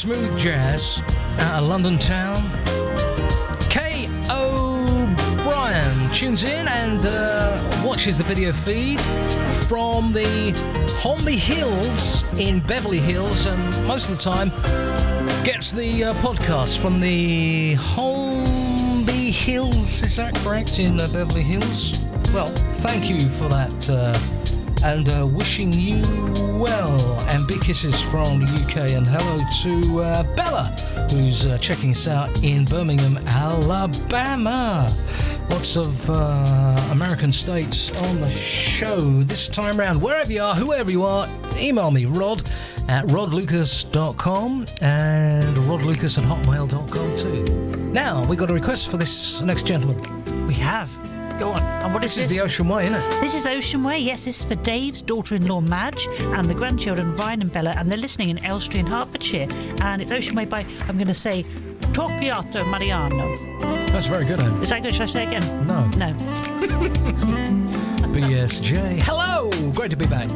smooth jazz out of London town. Kay O'Brien tunes in and watches the video feed from the Holmby Hills in Beverly Hills, and most of the time gets the podcast from the Holmby Hills. Is that correct, in Beverly Hills? Well, thank you for that, and wishing you well, and big kisses from the UK, and hello to Bella, who's checking us out in Birmingham, Alabama. Lots of American states on the show this time round. Wherever you are, whoever you are, email me, rod@rodlucas.com and rodlucas@hotmail.com too. Now, we got a request for this next gentleman. We have. Go on. And what is this? This is the Ocean Way, isn't it? This is Ocean Way, yes. This is for Dave's daughter-in-law, Madge, and the grandchildren, Ryan and Bella, and they're listening in Elstree in Hertfordshire. And it's Ocean Way by, I'm going to say, Torquato Mariano. That's very good, Anne. Is that good? Should I say it again? No. No. BSJ. Hello! Great to be back.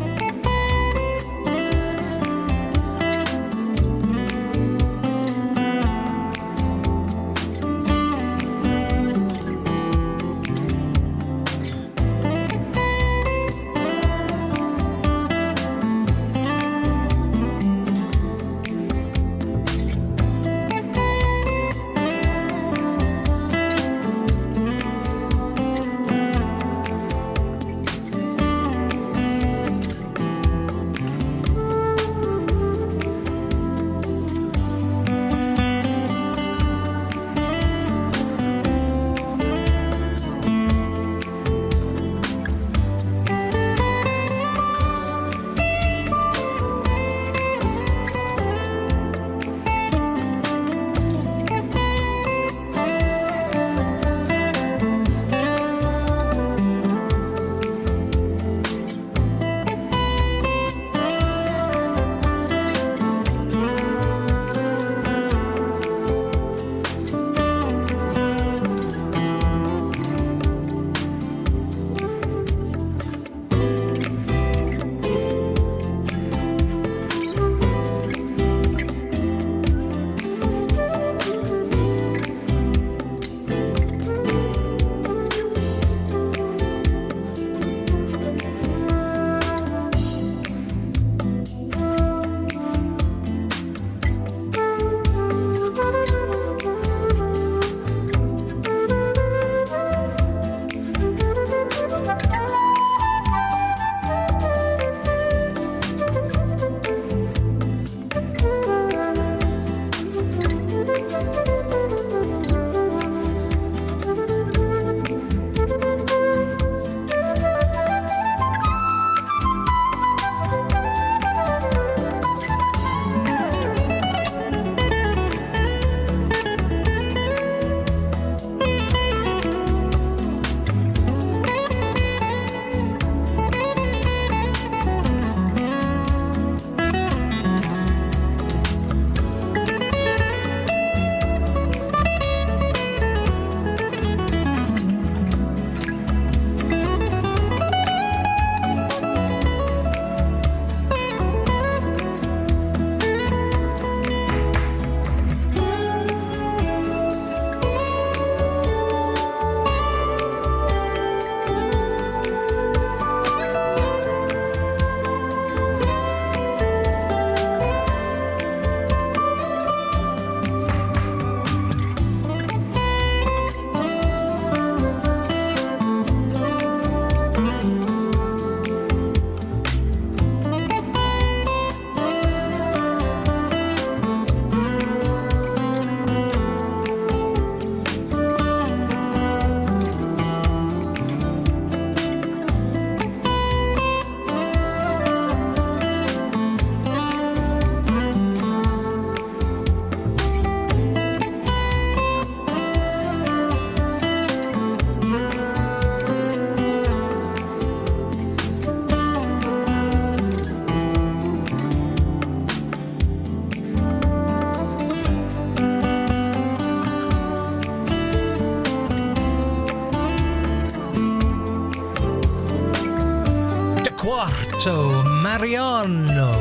Quarto Mariano.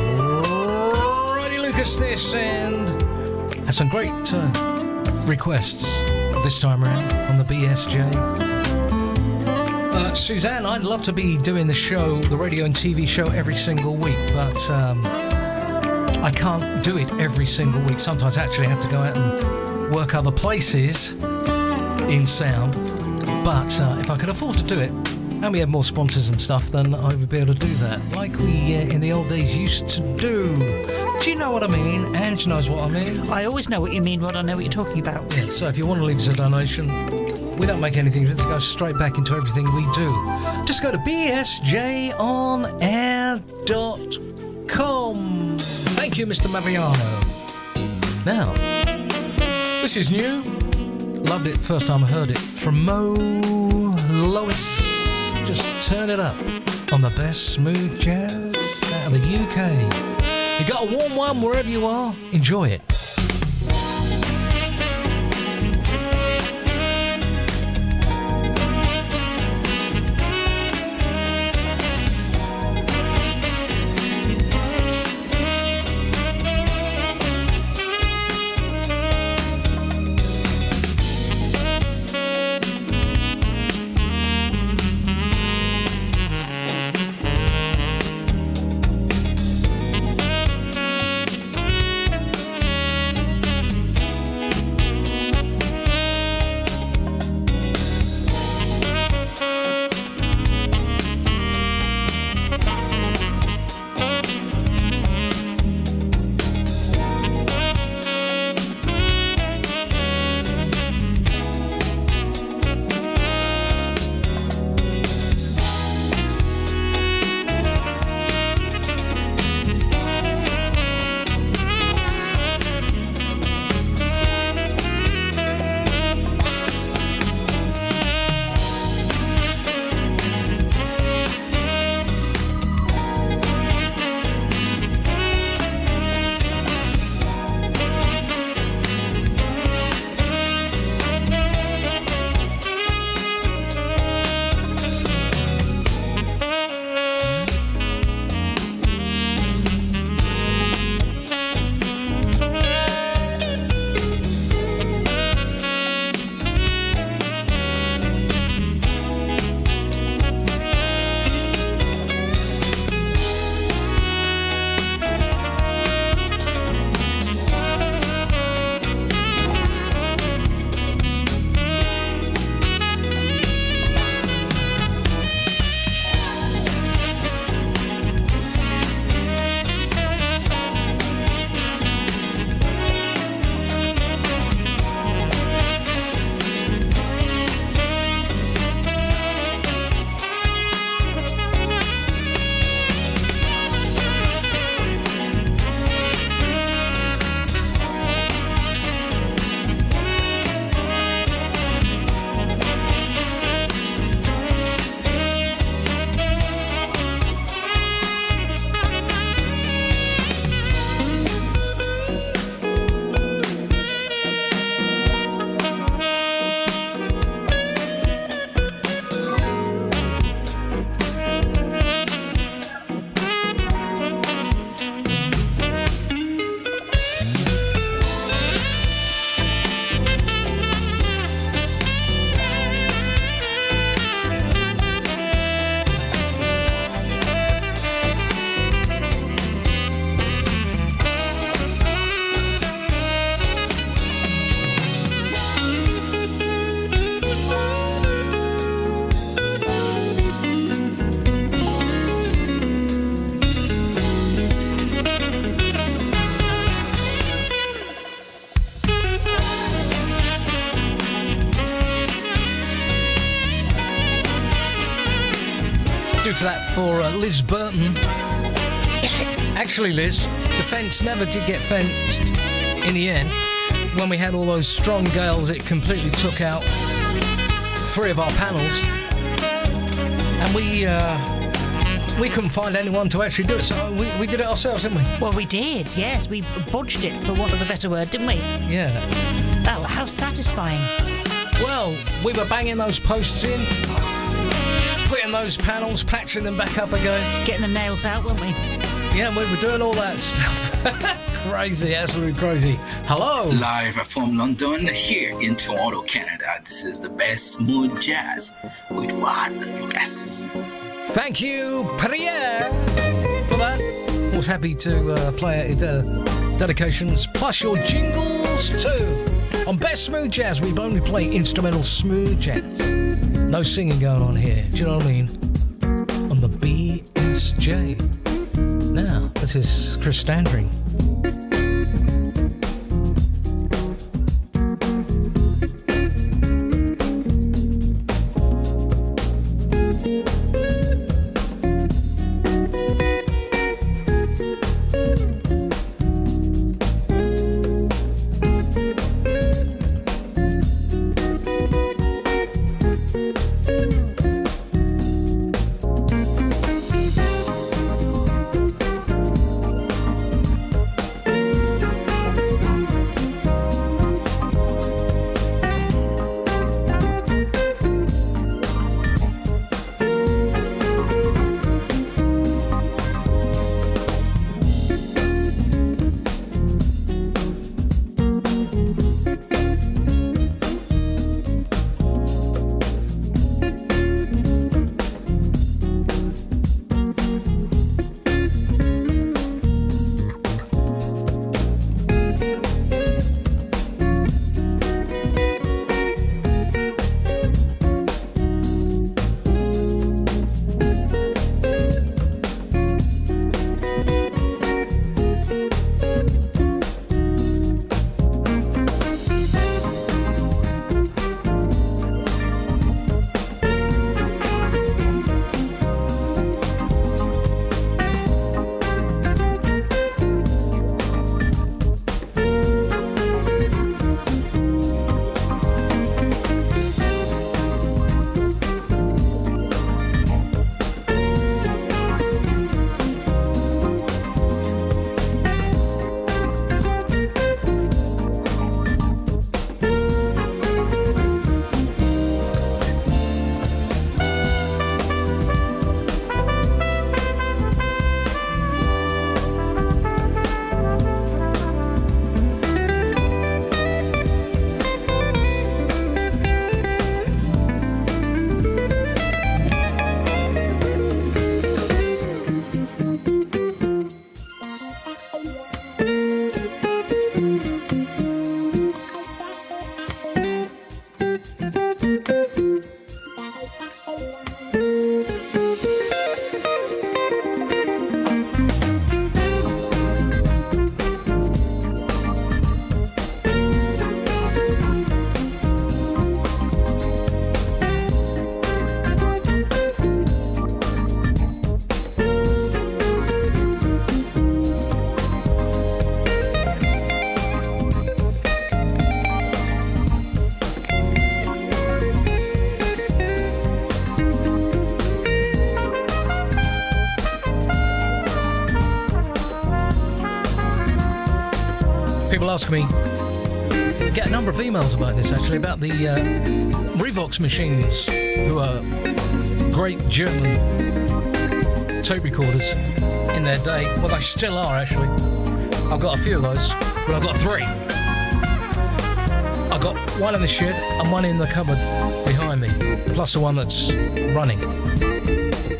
Ronnie Lucas this, and Had some great requests this time around on the BSJ. Suzanne, I'd love to be doing the show, the radio and TV show every single week, but I can't do it every single week. Sometimes I actually have to go out and work other places in sound. But if I could afford to do it, and we had more sponsors and stuff, then I would be able to do that, like we in the old days used to do. Do you know what I mean? Ange knows what I mean. I always know what you mean, Rod. I know what you're talking about. Yeah, so if you want to leave us a donation, we don't make anything. It goes straight back into everything we do. Just go to bsjonair.com. Thank you, Mr. Mariano. Now, this is new. Loved it the first time I heard it. From Lois. Just turn it up on the best smooth jazz out of the UK. You got a warm one wherever you are. Enjoy it. For that for Liz Burton. Actually, Liz, the fence never did get fenced in the end. When we had all those strong gales, it completely took out 3 of our panels, and we couldn't find anyone to actually do it, so we did it ourselves, didn't we? Well, we did, yes. We bodged it, for want of a better word, didn't we? Yeah. Oh, how satisfying. Well, we were banging those posts in, putting those panels, patching them back up again. Getting the nails out, weren't we? Yeah, we were doing all that stuff. Crazy, absolutely crazy. Hello. Live from London, here in Toronto, Canada. This is the best smooth jazz with Juan Lucas. Thank you, Pierre, for that. Always happy to play dedications, plus your jingles too. On Best Smooth Jazz, we only play instrumental smooth jazz. No singing going on here, do you know what I mean? On the BSJ. Now, this is Chris Standring. Ask me, get a number of emails about this actually, about the Revox machines, who are great German tape recorders in their day. Well, they still are actually. I've got a few of those, but I've got three. I've got one in the shed and one in the cupboard behind me, plus the one that's running.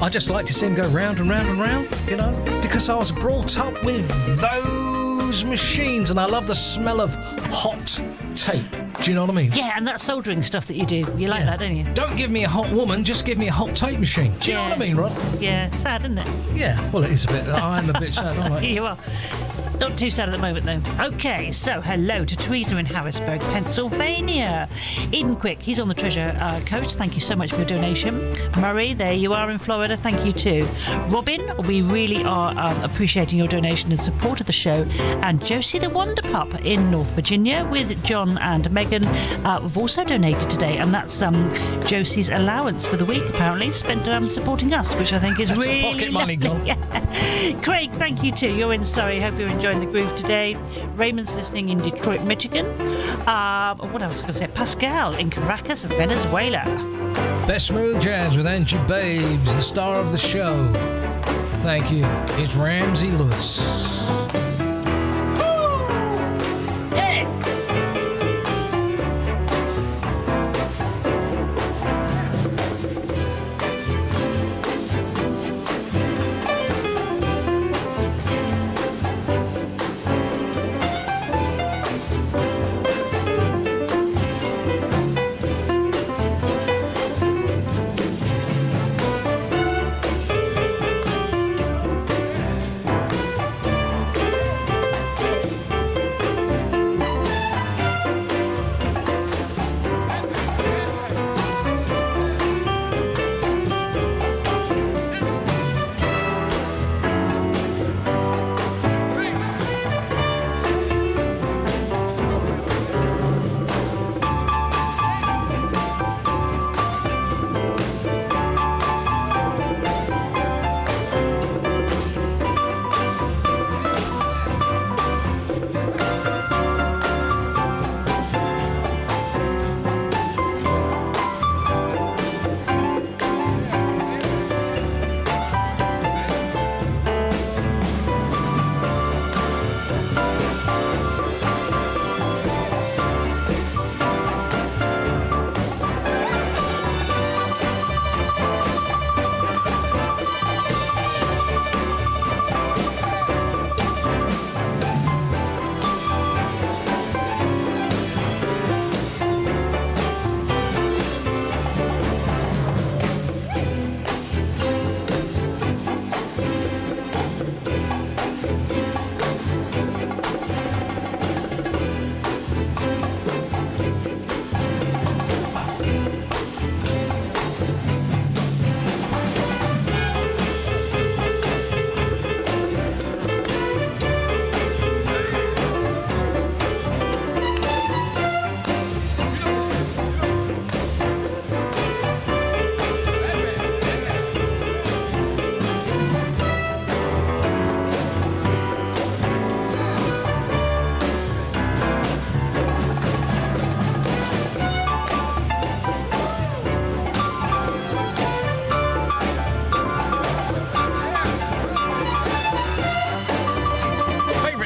I just like to see them go round and round and round, you know, because I was brought up with those machines and I love the smell of hot tape. Do you know what I mean? Yeah, and that soldering stuff that you do. You like that, don't you? Don't give me a hot woman, just give me a hot tape machine. Do you know what I mean, Rob? Yeah, sad, isn't it? Yeah, well, it is a bit. I am a bit sad, aren't I? You are. Not too sad at the moment, though. Okay, so hello to Teresa in Harrisburg, Pennsylvania. Eden Quick, he's on the Treasure Coast. Thank you so much for your donation. Murray, there you are in Florida. Thank you too. Robin, we really are appreciating your donation and support of the show. And Josie the Wonder Pup in North Virginia with John and Megan. We've also donated today, and that's Josie's allowance for the week, apparently, spent supporting us, which I think is that's really pocket money gone. Yeah. Craig, thank you too. You're in Surrey. Hope you're enjoying the groove today. Raymond's listening in Detroit, Michigan. What else was I going to say? Pascal in Caracas, Venezuela. Best Smooth Jazz with Angie Babes, the star of the show. Thank you. It's Ramsey Lewis. Woo!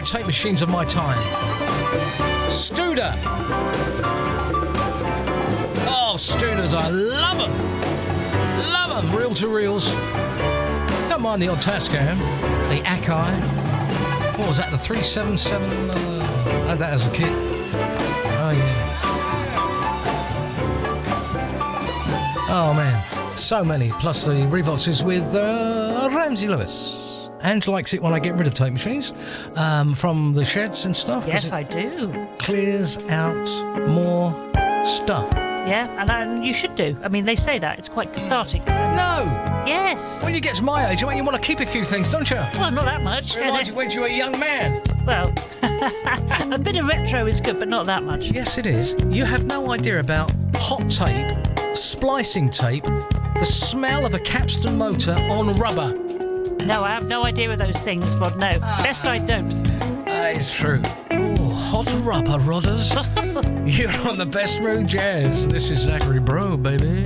tape machines of my time. Studer. Oh, Studers, I love them. Love them. Reel-to-reels. Don't mind the odd Tascam. The Akai. What was that? The 377? I had that as a kid. Oh, yeah. Oh, man. So many. Plus the Revoxes with Ramsey Lewis. Ange likes it when I get rid of tape machines from the sheds and stuff. Yes, I do. Clears out more stuff. Yeah, and you should do. I mean, they say that. It's quite cathartic. No! Yes! When you get to my age, you want to keep a few things, don't you? Well, not that much. It reminds you when you were a young man. Well, a bit of retro is good, but not that much. Yes, it is. You have no idea about hot tape, splicing tape, the smell of a capstan motor on rubber. No, I have no idea of those things, Rod. No. Best I don't. It's true. Oh, hot rubber, Rodders. You're on the best smooth jazz. This is Zachary Bro, baby.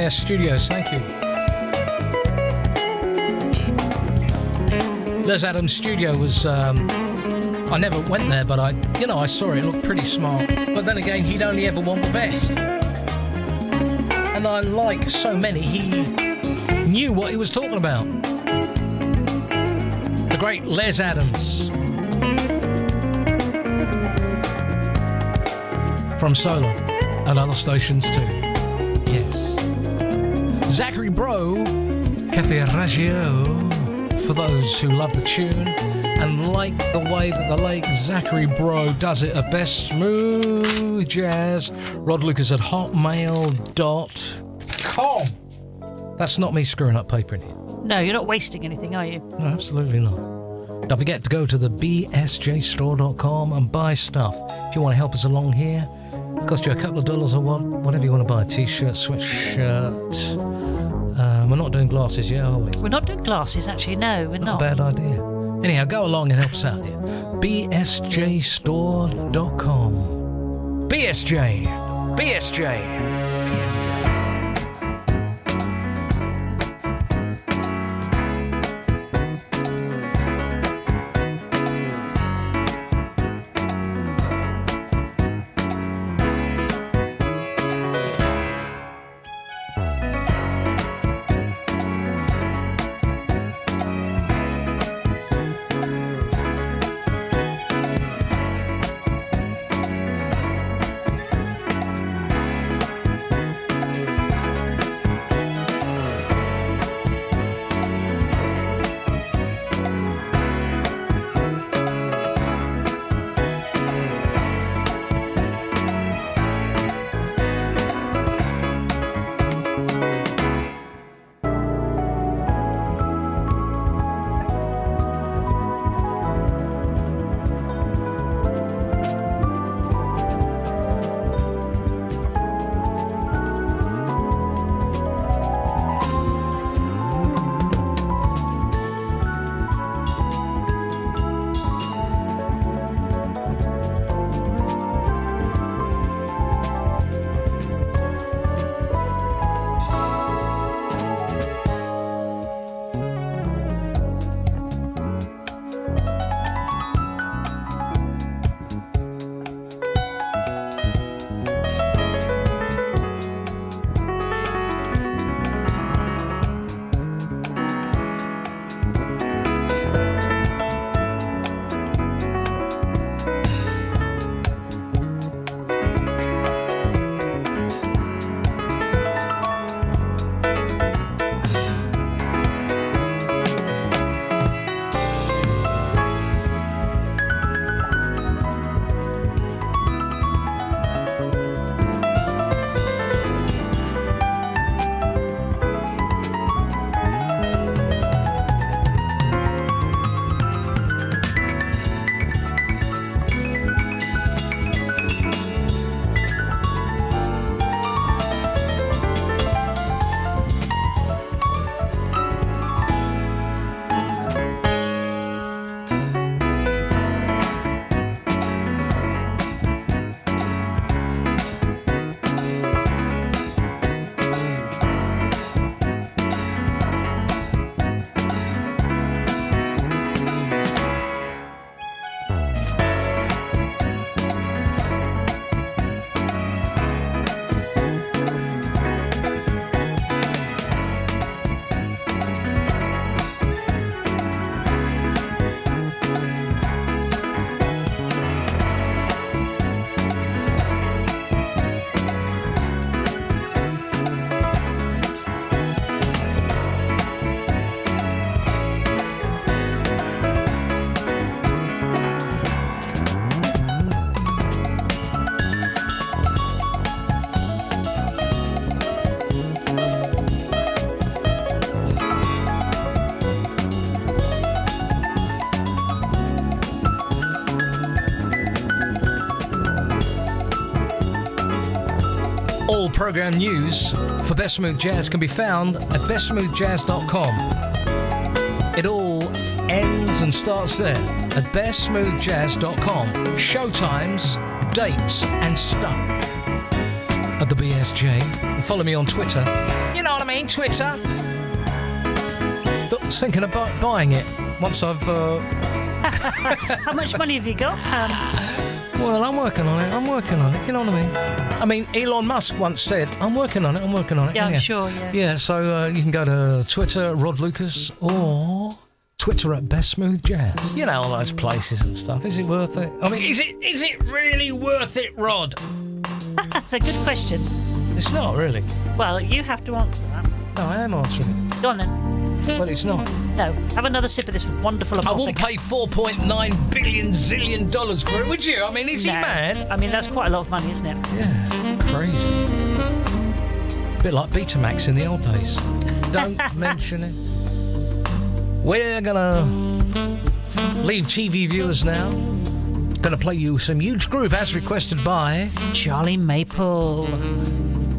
BS Studios. Thank you. Les Adams' studio was, I never went there, but I saw it. It looked pretty smart. But then again, he'd only ever want the best. And unlike so many, he knew what he was talking about. The great Les Adams. From Solo and other stations too. Yes. Zachary Bro, Cafe Radio, for those who love the tune and like the way that the late Zachary Bro does it at best. Smooth jazz. Rod Lucas at hotmail.com. That's not me screwing up paper in here. No, you're not wasting anything, are you? No, absolutely not. Don't forget to go to the bsjstore.com and buy stuff. If you want to help us along here, cost you a couple of dollars or whatever you want to buy. T-shirt, sweatshirt. We're not doing glasses yet, are we? We're not doing glasses, actually. No, we're not. Not a bad idea. Anyhow, go along and help us out here. bsjstore.com. BSJ. All program news for Best Smooth Jazz can be found at bestsmoothjazz.com. It all ends and starts there at bestsmoothjazz.com. Showtimes, dates and stuff. at the BSJ. And follow me on Twitter. You know what I mean, Twitter. Thinking about buying it once I've... How much money have you got? Well, I'm working on it. You know what I mean? Elon Musk once said, I'm working on it. Yeah, I'm sure, yeah. Yeah, so you can go to Twitter, Rod Lucas, or Twitter at Best Smooth Jazz. You know, all those places and stuff. Is it worth it? I mean, is it really worth it, Rod? That's a good question. It's not, really. Well, you have to answer that. No, I am answering it. Go on, then. Well, it's not. No. Have another sip of this wonderful... I wouldn't pay $4.9 billion zillion for it, would you? I mean, is he mad? I mean, that's quite a lot of money, isn't it? Yeah, crazy. A bit like Betamax in the old days. Don't mention it. We're gonna leave TV viewers now. Gonna play you some huge groove as requested by Charlie Maple.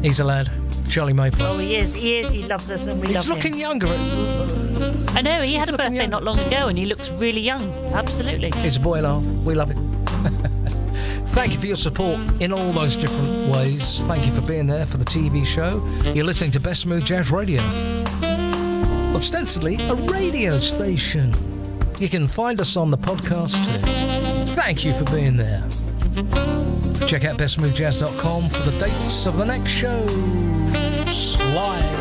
He's a lad, Charlie Maple. Oh, he is. He loves us, and we love him. He's looking younger. I know. He had a birthday not long ago, and he looks really young. Absolutely. He's a boy, love. We love it. Thank you for your support in all those different ways. Thank you for being there for the TV show. You're listening to Best Smooth Jazz Radio. Ostensibly a radio station. You can find us on the podcast too. Thank you for being there. Check out bestsmoothjazz.com for the dates of the next shows live.